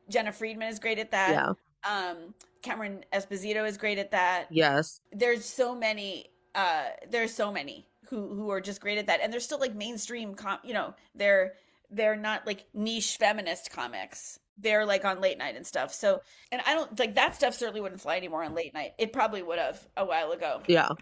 Jenna Friedman is great at that. Yeah. Cameron Esposito is great at that. Yes. There's so many who are just great at that, and they're still like mainstream they're not like niche feminist comics. They're like on late night and stuff. So, and I don't like that stuff certainly wouldn't fly anymore on late night. It probably would have a while ago, Yeah. you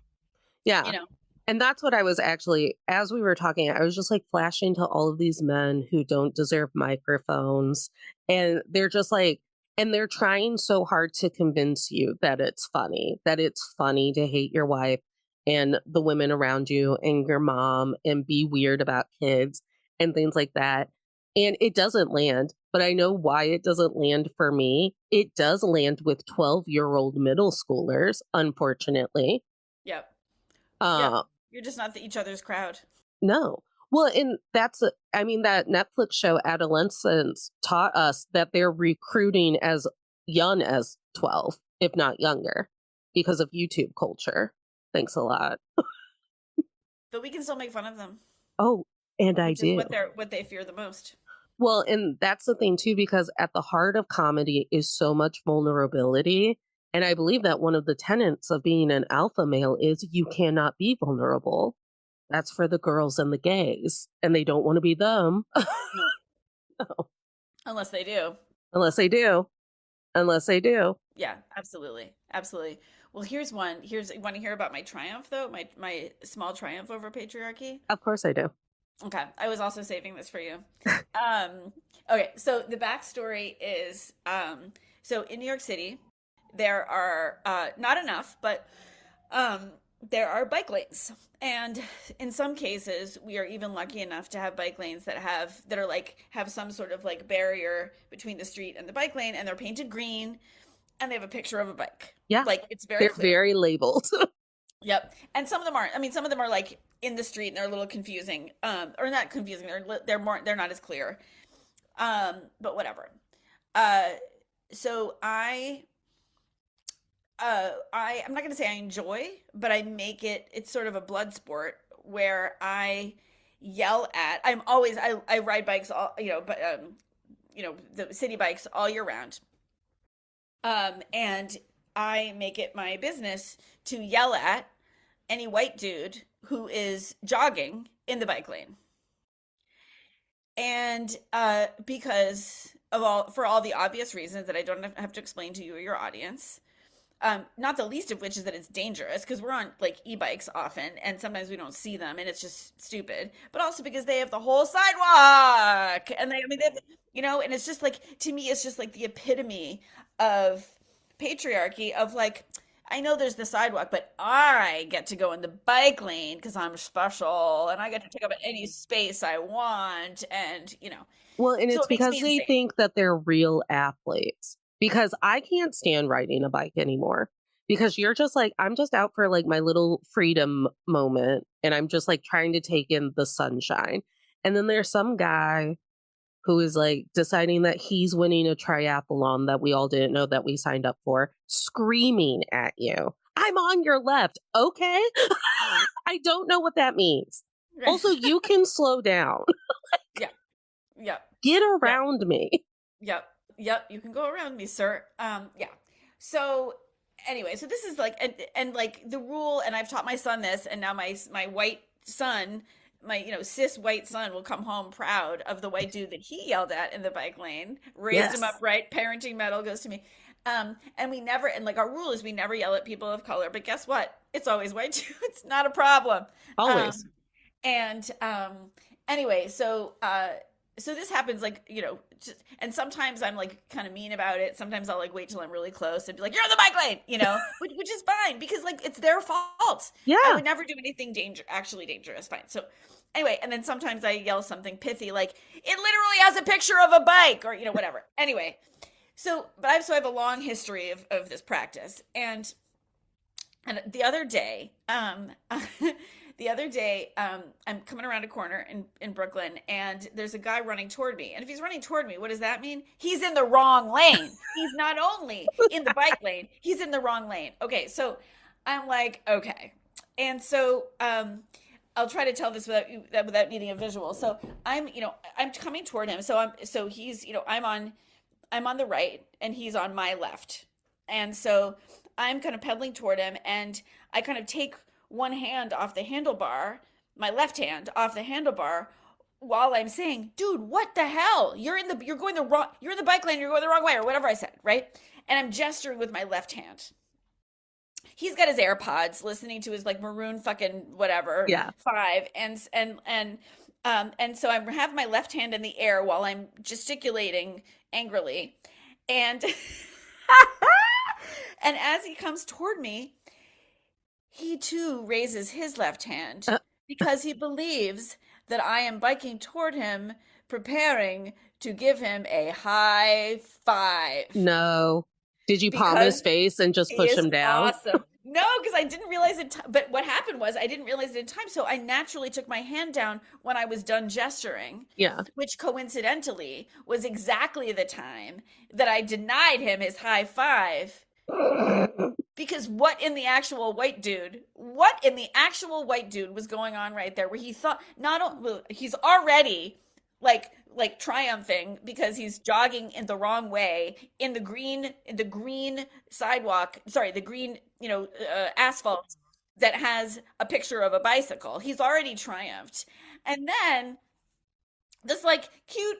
Yeah. know. And that's what I was actually, as we were talking, I was just like flashing to all of these men who don't deserve microphones. And they're just like, and they're trying so hard to convince you that it's funny to hate your wife and the women around you and your mom and be weird about kids and things like that. And it doesn't land, but I know why it doesn't land for me. It does land with 12-year-old middle schoolers, unfortunately. Yep. Yep. Uh, You're just not each other's crowd. No. Well, and I mean, that Netflix show Adolescence taught us that they're recruiting as young as 12, if not younger, because of YouTube culture. Thanks a lot. But we can still make fun of them, Oh, and I which is do. what they fear the most. Well, and that's the thing too, because at the heart of comedy is so much vulnerability. And I believe that one of the tenets of being an alpha male is you cannot be vulnerable. That's for the girls and the gays, and they don't want to be them. No. Unless they do. Unless they do. Unless they do. Yeah, absolutely. Absolutely. Well, here's one. You want to hear about my triumph though? My small triumph over patriarchy? Of course I do. Okay, I was also saving this for you. Um, okay, so the backstory is, so in New York City, there are not enough, but um, there are bike lanes, and in some cases, we are even lucky enough to have bike lanes that are like have some sort of like barrier between the street and the bike lane, and they're painted green, and they have a picture of a bike. Yeah. Like it's very They're clear. very labeled. Yep. And some of them aren't. I mean, some of them are like in the street and they're a little confusing. Or not confusing. They're not as clear. But whatever. Uh so I I'm not going to say I enjoy, but I make it's sort of a blood sport where I yell at, I ride bikes all, but, the city bikes all year round. And I make it my business to yell at any white dude who is jogging in the bike lane. And because for all the obvious reasons that I don't have to explain to you or your audience, not the least of which is that it's dangerous because we're on like e-bikes often and sometimes we don't see them and it's just stupid. But also because they have the whole sidewalk and they have, and it's just like, to me, it's just like the epitome of patriarchy of like, I know there's the sidewalk, but I get to go in the bike lane because I'm special and I get to take up any space I want. And, Well, and so it's it makes because me they insane. think that they're real athletes. Because I can't stand riding a bike anymore. Because you're just like, I'm just out for like my little freedom moment and I'm just like trying to take in the sunshine. And then there's some guy who is like deciding that he's winning a triathlon that we all didn't know that we signed up for, screaming at you. I'm on your left. Okay. I don't know what that means. Also, you can slow down. Yeah. Yeah. Get Yeah. around me. Yep. Yep. You can go around me, sir. Yeah. So anyway, so this is like, and like the rule, and I've taught my son this, and now my white son, my, cis white son will come home proud of the white dude that he yelled at in the bike lane, raised him up Yes. right, parenting medal goes to me. And we never, and like our rule is we never yell at people of color, but guess what? It's always white dudes, not a problem. Um, Always. and anyway, so this happens like, and sometimes I'm like kind of mean about it. Sometimes I'll like wait till I'm really close and be like, "You're on the bike lane," which is fine because like it's their fault. I Yeah. would never do anything actually dangerous. Fine. So anyway, and then sometimes I yell something pithy like, "It literally has a picture of a bike," or whatever. Anyway, so I have a long history of this practice, and the other day, I'm coming around a corner in Brooklyn, and there's a guy running toward me. And if he's running toward me, what does that mean? He's in the wrong lane. He's not only in the bike lane, he's in the wrong lane. Okay, so I'm like, okay, and so I'll try to tell this without needing a visual. So I'm coming toward him. So he's, I'm on the right, and he's on my left, and so I'm kind of pedaling toward him, and I kind of take one hand off the handlebar, my left hand off the handlebar, while I'm saying, "Dude, what the hell? You're in the bike lane. You're going the wrong way," or whatever I said, right? And I'm gesturing with my left hand. He's got his AirPods, listening to his like maroon fucking whatever Yeah. 5, and so I have my left hand in the air while I'm gesticulating angrily, and and as he comes toward me, he too raises his left hand Uh, because he believes that I am biking toward him, preparing to give him a high five no. Did you palm his because face and just he push is him down? awesome. No, because I didn't realize it. But what happened was I didn't realize it in time. So I naturally took my hand down when I was done gesturing, Yeah. which coincidentally was exactly the time that I denied him his high five. Because what in the actual white dude was going on right there where he thought not only he's already like triumphing because he's jogging in the wrong way in the green sidewalk, sorry, the green, asphalt that has a picture of a bicycle. He's already triumphed. And then this like cute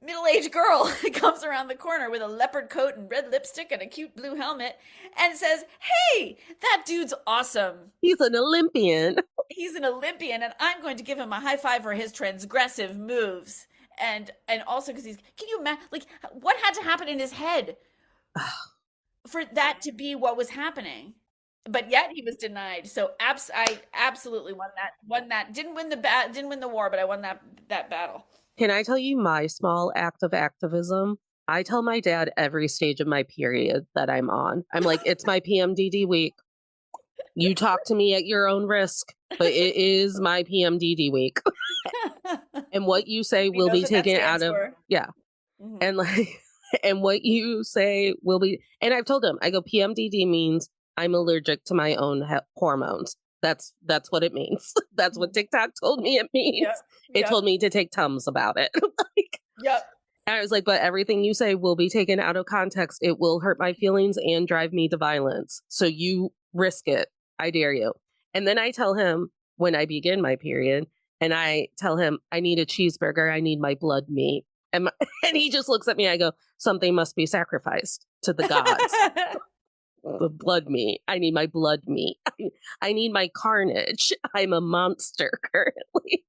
middle-aged girl comes around the corner with a leopard coat and red lipstick and a cute blue helmet and says, "Hey, that dude's awesome. He's an Olympian. He's an Olympian, and I'm going to give him a high five for his transgressive moves." And also because can you imagine, like, what had to happen in his head for that to be what was happening? But yet he was denied. So I absolutely won that. Didn't win the war, but I won that battle. Can I tell you my small act of activism? I tell my dad every stage of my period that I'm on. I'm like, it's my PMDD week. You talk to me at your own risk, but it is my PMDD week. And what you say He will knows be what that taken stands out of, for. yeah. Mhm. And like, And what you say will be, and I've told him, I go, PMDD means I'm allergic to my own hormones. That's what it means. That's what TikTok told me it means. Yep. It Yep. told me to take Tums about it. Like, Yep. and I was like, but everything you say will be taken out of context. It will hurt my feelings and drive me to violence. So you risk it. I dare you. And then I tell him when I begin my period, and I tell him, I need a cheeseburger. I need my blood meat. And he just looks at me. I go, something must be sacrificed to the gods. The blood meat. I need my blood meat. I need my carnage. I'm a monster currently.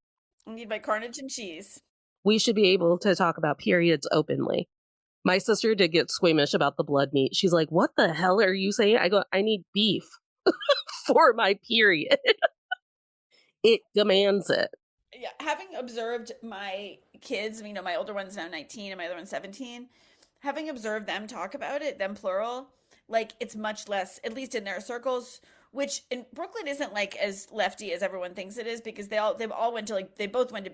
I need my carnage and cheese. We should be able to talk about periods openly. My sister did get squeamish about the blood meat. She's like, what the hell are you saying? I go, I need beef for my period. It demands it. Yeah, having observed my kids, my older one's now 19 and my other one's 17, having observed them talk about it, them plural, like it's much less, at least in their circles, which in Brooklyn isn't like as lefty as everyone thinks it is because they've all went to like they both went to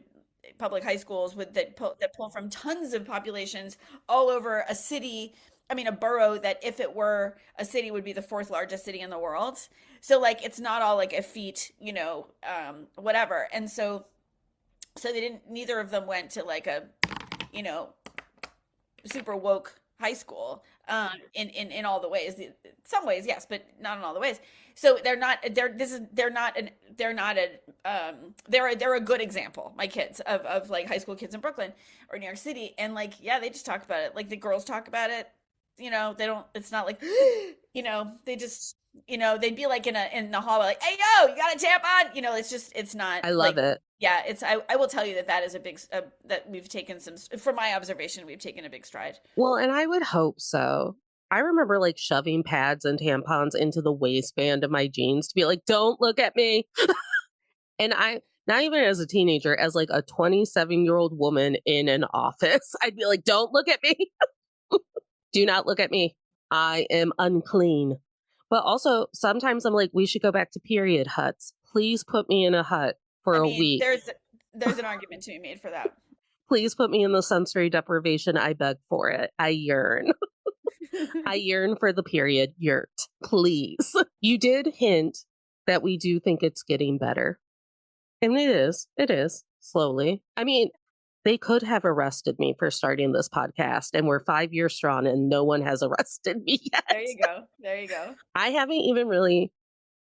public high schools with that pull from tons of populations all over a city. I mean, a borough that if it were a city would be the fourth largest city in the world. So like it's not all like effete, whatever. And so they didn't, neither of them went to like a, you know, super woke high school, in all the ways. Some ways, yes, but not in all the ways. So they're a good example, my kids, of like high school kids in Brooklyn or New York City. And like, yeah, they just talk about it. Like the girls talk about it. They don't, it's not like, they just, they'd be like in the hallway, like, hey, yo, you got a tampon? It's not I love like, it. yeah, I will tell you that is a big, that we've taken from my observation, we've taken a big stride. Well, and I would hope so. I remember like shoving pads and tampons into the waistband of my jeans to be like, don't look at me. And I, not even as a teenager, as like a 27-year-old woman in an office, I'd be like, don't look at me. Do not look at me. I am unclean. But also, sometimes I'm like, we should go back to period huts. Please put me in a hut for a week. There's an argument to be made for that. Please put me in the sensory deprivation. I beg for it. I yearn. I yearn for the period yurt. Please. You did hint that we do think it's getting better. And it is. It is. Slowly. I mean, they could have arrested me for starting this podcast, and we're 5 years strong and no one has arrested me yet. There you go. There you go. I haven't even really.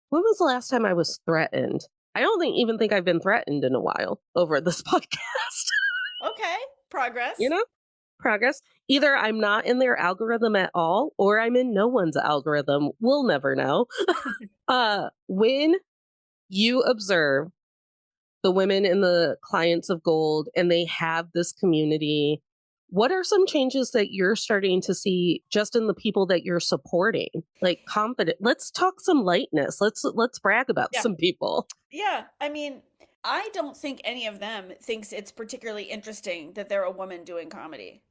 When was the last time I was threatened? I don't even think I've been threatened in a while over this podcast. Okay. Progress. Progress. Either I'm not in their algorithm at all, or I'm in no one's algorithm. We'll never know. When you observe the women in the clients of gold and they have this community, what are some changes that you're starting to see just in the people that you're supporting? Like confident. Let's talk some lightness. Let's brag about some people. Yeah. I mean, I don't think any of them thinks it's particularly interesting that they're a woman doing comedy.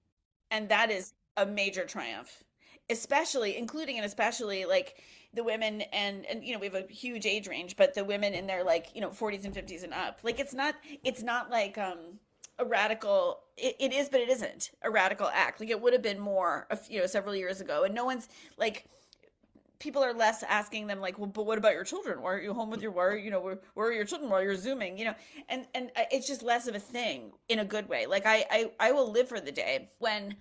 And that is a major triumph. Including and especially like the women and we have a huge age range, but the women in their like, 40s and 50s and up. Like it's not like a radical, it is, but it isn't a radical act. Like it would have been more, several years ago. And no one's like, people are less asking them like, well, but what about your children? Why aren't you home with where are your children while you're Zooming? And it's just less of a thing in a good way. Like I will live for the day when,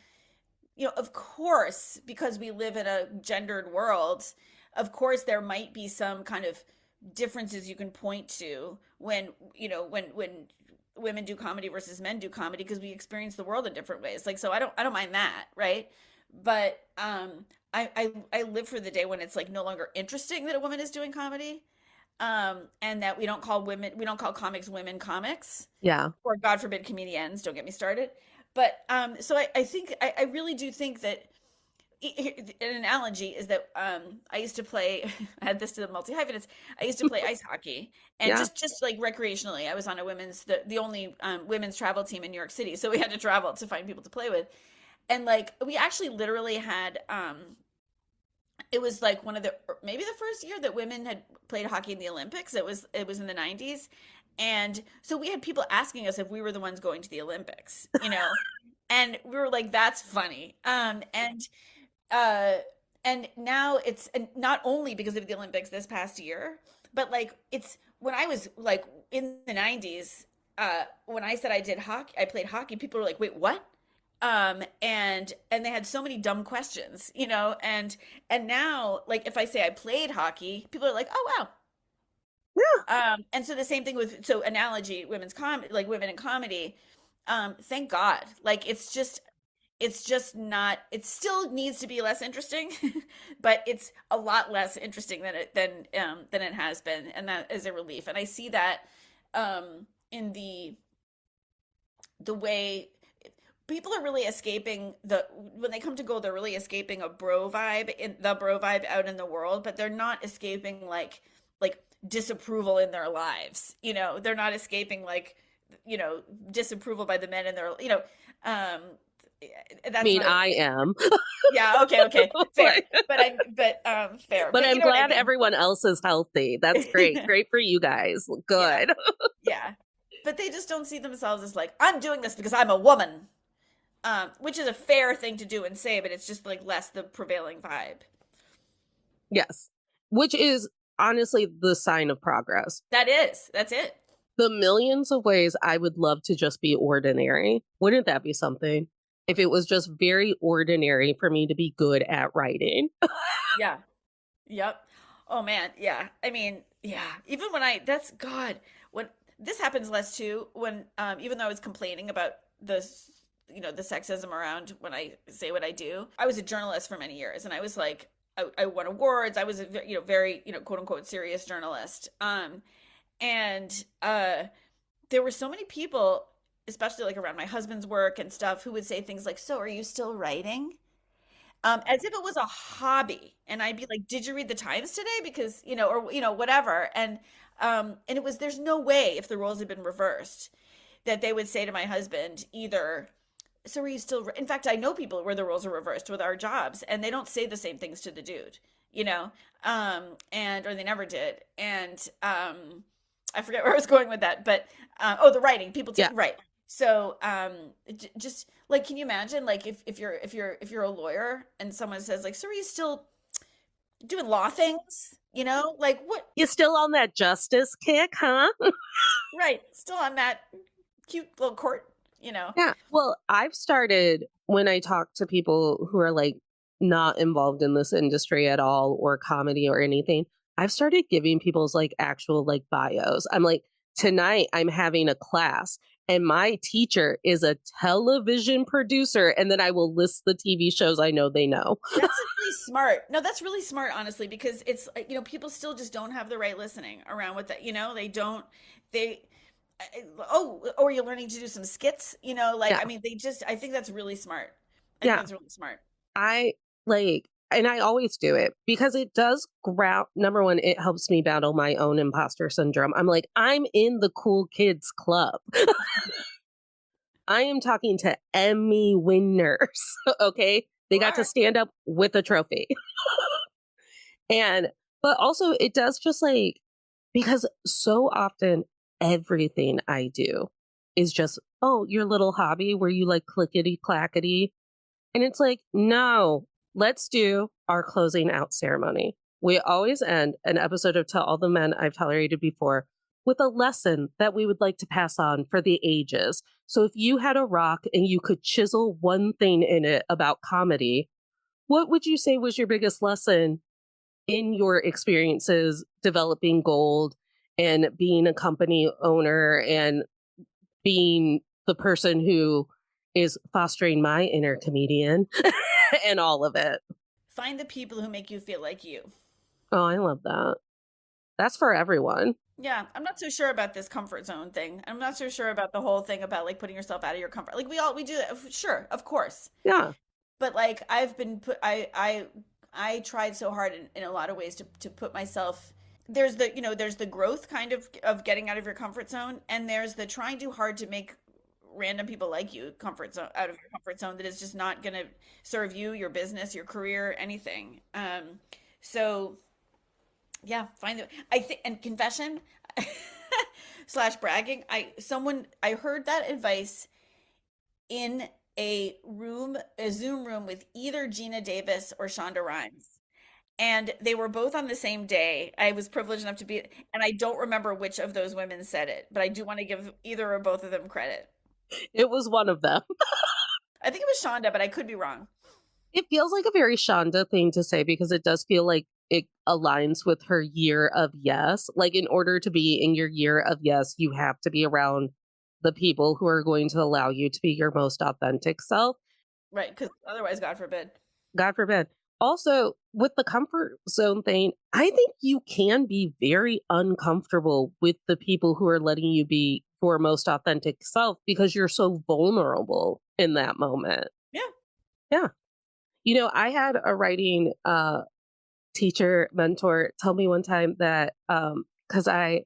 of course, because we live in a gendered world, of course there might be some kind of differences you can point to when women do comedy versus men do comedy, because we experience the world in different ways. Like, so I don't mind that, right? But I live for the day when it's like no longer interesting that a woman is doing comedy, and that we don't call comics women comics, or God forbid comedians. Don't get me started. But so I think I really do think that an analogy is that I used to play. I had this to the multi hyphenates. I used to play ice hockey, and just like recreationally, I was on the only women's travel team in New York City. So we had to travel to find people to play with. And like we actually literally had it was like maybe the first year that women had played hockey in the Olympics. It was in the 90s. And so we had people asking us if we were the ones going to the Olympics, And we were like, that's funny. Uh and now it's, and not only because of the Olympics this past year, but like it's when I was like in the 90s, when I said I did hockey, I played hockey, people were like, "Wait, what?" And they had so many dumb questions, and now like if I say I played hockey, people are like, "Oh wow." Yeah. And so the same thing with, so analogy, like women in comedy. Thank God. Like it's just not, it still needs to be less interesting, but it's a lot less interesting than it has been, and that is a relief. And I see that in the way people are really escaping the when they come to gold, they're really escaping the bro vibe out in the world, but they're not escaping like disapproval in their lives. They're not escaping like disapproval by the men in their um I that's mean, not a, I am. yeah, okay, fair. Like, Fair. but But you I'm know what I glad mean. everyone else is healthy. That's great. Great for you guys. Yeah. Good. Yeah. But they just don't see themselves as like, I'm doing this because I'm a woman. Which is a fair thing to do and say, but it's just like less the prevailing vibe. Yes. Which is honestly the sign of progress. That's it. The millions of ways I would love to just be ordinary. Wouldn't that be something? If it was just very ordinary for me to be good at writing. Yeah. Yep. Oh man, yeah. I mean, yeah. Even when that's God. When this happens less too, when even though I was complaining about the sexism around when I say what I do. I was a journalist for many years, and I was like, I won awards. I was a very quote unquote serious journalist. And there were so many people, especially like around my husband's work and stuff, who would say things like, "So, are you still writing?" As if it was a hobby. And I'd be like, "Did you read the Times today?" Because, or, whatever. And it was, there's no way, if the roles had been reversed, that they would say to my husband either, "So are you still," in fact, I know people where the roles are reversed with our jobs, and they don't say the same things to the dude, or they never did. And I forget where I was going with that, but the writing, people Yeah. right. So just like, can you imagine, like, if you're a lawyer and someone says like, "So are you still doing law things?" Like, what? You still on that justice kick, huh? Right, still on that cute little court. Yeah. Well, I've started when I talk to people who are like not involved in this industry at all or comedy or anything, I've started giving people's like actual like bios. I'm like, tonight I'm having a class and my teacher is a television producer. And then I will list the TV shows I know they know. That's really smart. No, that's really smart, honestly, because it's like, people still just don't have the right listening around with that. They don't, they, oh, or you're learning to do some skits, like, Yeah. I mean, I think that's really smart. I think Yeah. that's really smart. I like, and I always do it because it does ground. Number one, it helps me battle my own imposter syndrome. I'm like, I'm in the cool kids club. I am talking to Emmy winners. Okay. They You got to are. stand up with a trophy. And, but also it does just like, because so often everything I do is just, oh, your little hobby where you like clickety clackety. And it's like, no, let's do our closing out ceremony. We always end an episode of To All the Men I've Tolerated Before with a lesson that we would like to pass on for the ages. So if you had a rock and you could chisel one thing in it about comedy, what would you say was your biggest lesson in your experiences developing gold and being a company owner and being the person who is fostering my inner comedian and all of it? Find the people who make you feel like you. Oh, I love that. That's for everyone. Yeah, I'm not so sure about this comfort zone thing. I'm not so sure about the whole thing about like putting yourself out of your comfort. Like we do that, sure, of course. Yeah. But like I've been put I tried so hard in a lot of ways to put myself, there's the growth kind of getting out of your comfort zone, and there's the trying too hard to make random people like you comfort zone out of your comfort zone that is just not going to serve you, your business, your career, anything. So yeah, find it. I think, and confession slash bragging. I heard that advice in a Zoom room with either Gina Davis or Shonda Rhimes. And they were both on the same day. I was privileged enough to be, and I don't remember which of those women said it, but I do want to give either or both of them credit. It was one of them. I think it was Shonda, but I could be wrong. It feels like a very Shonda thing to say because it does feel like it aligns with her year of yes. Like, in order to be in your year of yes, you have to be around the people who are going to allow you to be your most authentic self. Right, because otherwise, God forbid. God forbid. Also, with the comfort zone thing, I think you can be very uncomfortable with the people who are letting you be your most authentic self because you're so vulnerable in that moment. Yeah. Yeah. I had a writing teacher mentor tell me one time that because I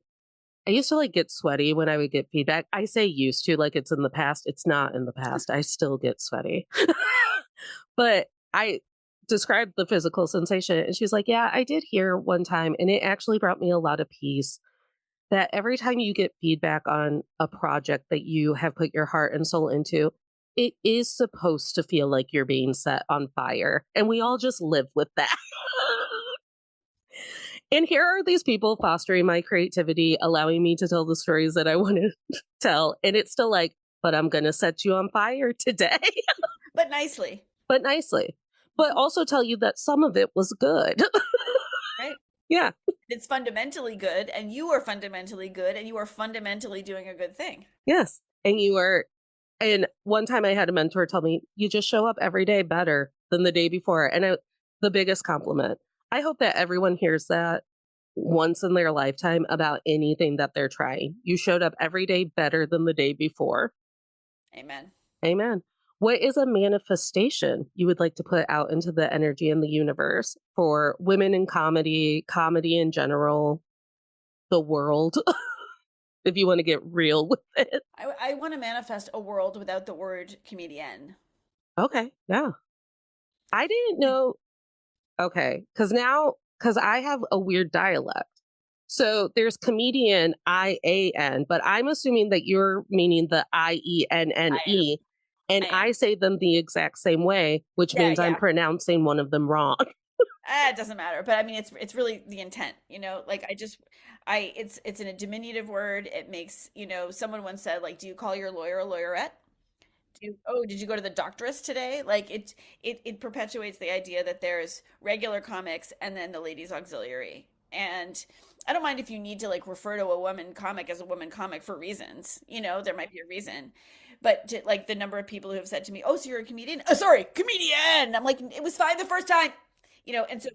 used to like get sweaty when I would get feedback. I say used to like it's in the past. It's not in the past. I still get sweaty. But I described the physical sensation and she's like, "Yeah, I did hear one time and it actually brought me a lot of peace that every time you get feedback on a project that you have put your heart and soul into, it is supposed to feel like you're being set on fire. And we all just live with that." And here are these people fostering my creativity, allowing me to tell the stories that I want to tell. And it's still like, but I'm going to set you on fire today, But nicely. but nicely. But also tell you that some of it was good. Right. Yeah. It's fundamentally good, and you are fundamentally good, and you are fundamentally doing a good thing. Yes. And one time I had a mentor tell me, you just show up every day better than the day before. And the biggest compliment. I hope that everyone hears that once in their lifetime about anything that they're trying. You showed up every day better than the day before. Amen. Amen. What is a manifestation you would like to put out into the energy in the universe for women in comedy, comedy in general, the world, if you want to get real with it? I want to manifest a world without the word comedian. Okay. Yeah. I didn't know. Okay. Because I have a weird dialect. So there's comedian IAN, but I'm assuming that you're meaning the I am. IENNE. And I am. I say them the exact same way, which Yeah, means I'm yeah. pronouncing one of them wrong. It doesn't matter, but I mean, it's really the intent, Like it's in a diminutive word. It makes, someone once said, like, do you call your lawyer a lawyerette? Oh, did you go to the doctoress today? Like it perpetuates the idea that there's regular comics and then the ladies auxiliary. And I don't mind if you need to like refer to a woman comic as a woman comic for reasons. There might be a reason. But like the number of people who have said to me, "Oh, so you're a comedian?" "Oh, sorry, comedian." I'm like, "It was fine the first time." And so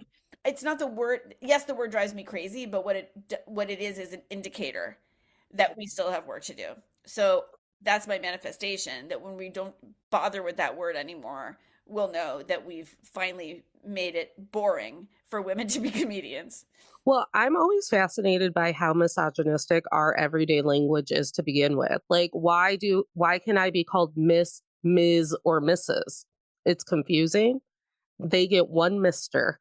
it's not the word. Yes, the word drives me crazy, but what it is an indicator that we still have work to do. So that's my manifestation, that when we don't bother with that word anymore, we'll know that we've finally made it boring for women to be comedians. Well, I'm always fascinated by how misogynistic our everyday language is to begin with. Like, why can I be called Miss, Ms., or Mrs.? It's confusing. They get one Mister.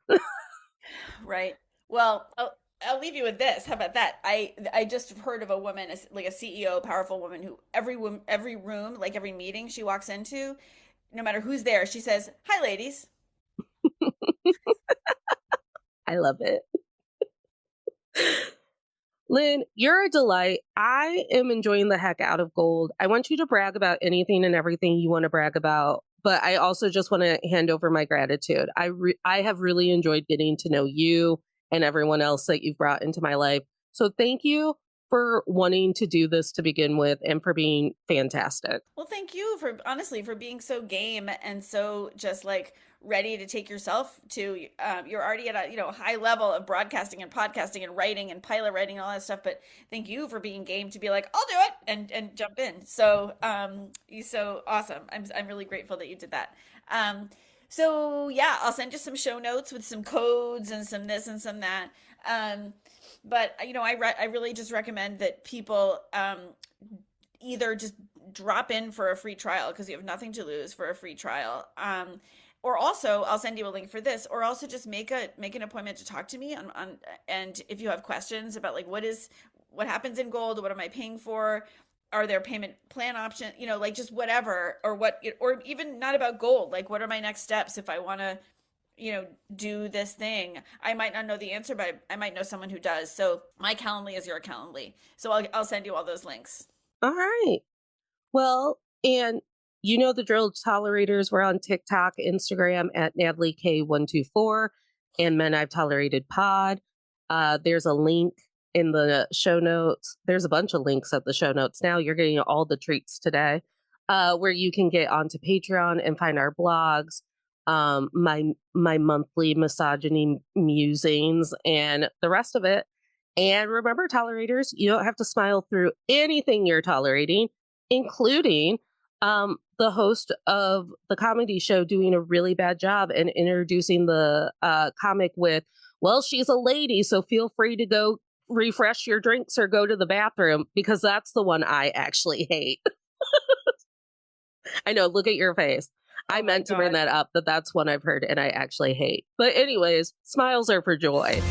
Right. Well, I'll leave you with this. How about that? I just heard of a woman, like a CEO, powerful woman, who every room, like every meeting she walks into, no matter who's there, she says, "Hi, ladies." I love it. Lynn, you're a delight. I am enjoying the heck out of gold. I want you to brag about anything and everything you want to brag about, but I also just want to hand over my gratitude. I have really enjoyed getting to know you and everyone else that you've brought into my life. So thank you for wanting to do this to begin with and for being fantastic. Well, thank you for honestly for being so game and so just like ready to take yourself to. You're already at a high level of broadcasting and podcasting and writing and pilot writing and all that stuff. But thank you for being game to be like, "I'll do it," and jump in. So you so awesome. I'm really grateful that you did that. So yeah, I'll send you some show notes with some codes and some this and some that. But I really just recommend that people either just drop in for a free trial because you have nothing to lose for a free trial. Or also I'll send you a link for this, or also just make an appointment to talk to me and if you have questions about like what happens in gold, what am I paying for? are there payment plan options, like just whatever, or even not about gold, like what are my next steps if I want to, do this thing. I might not know the answer, but I might know someone who does. So my Calendly is your Calendly. So I'll send you all those links. All right. Well, and you know the drill, tolerators. We're on TikTok, Instagram at NatalieK124 and Men I've Tolerated Pod. There's a link in the show notes. There's a bunch of links at the show notes now. You're getting all the treats today, where you can get onto Patreon and find our blogs, my monthly misogyny musings, and the rest of it. And remember, tolerators, you don't have to smile through anything you're tolerating, including the host of the comedy show doing a really bad job and introducing the comic with, well, she's a lady, so feel free to go refresh your drinks or go to the bathroom, because that's the one I actually hate. I know, look at your face. I meant to bring that up, that's one I've heard and I actually hate. But anyways, smiles are for joy.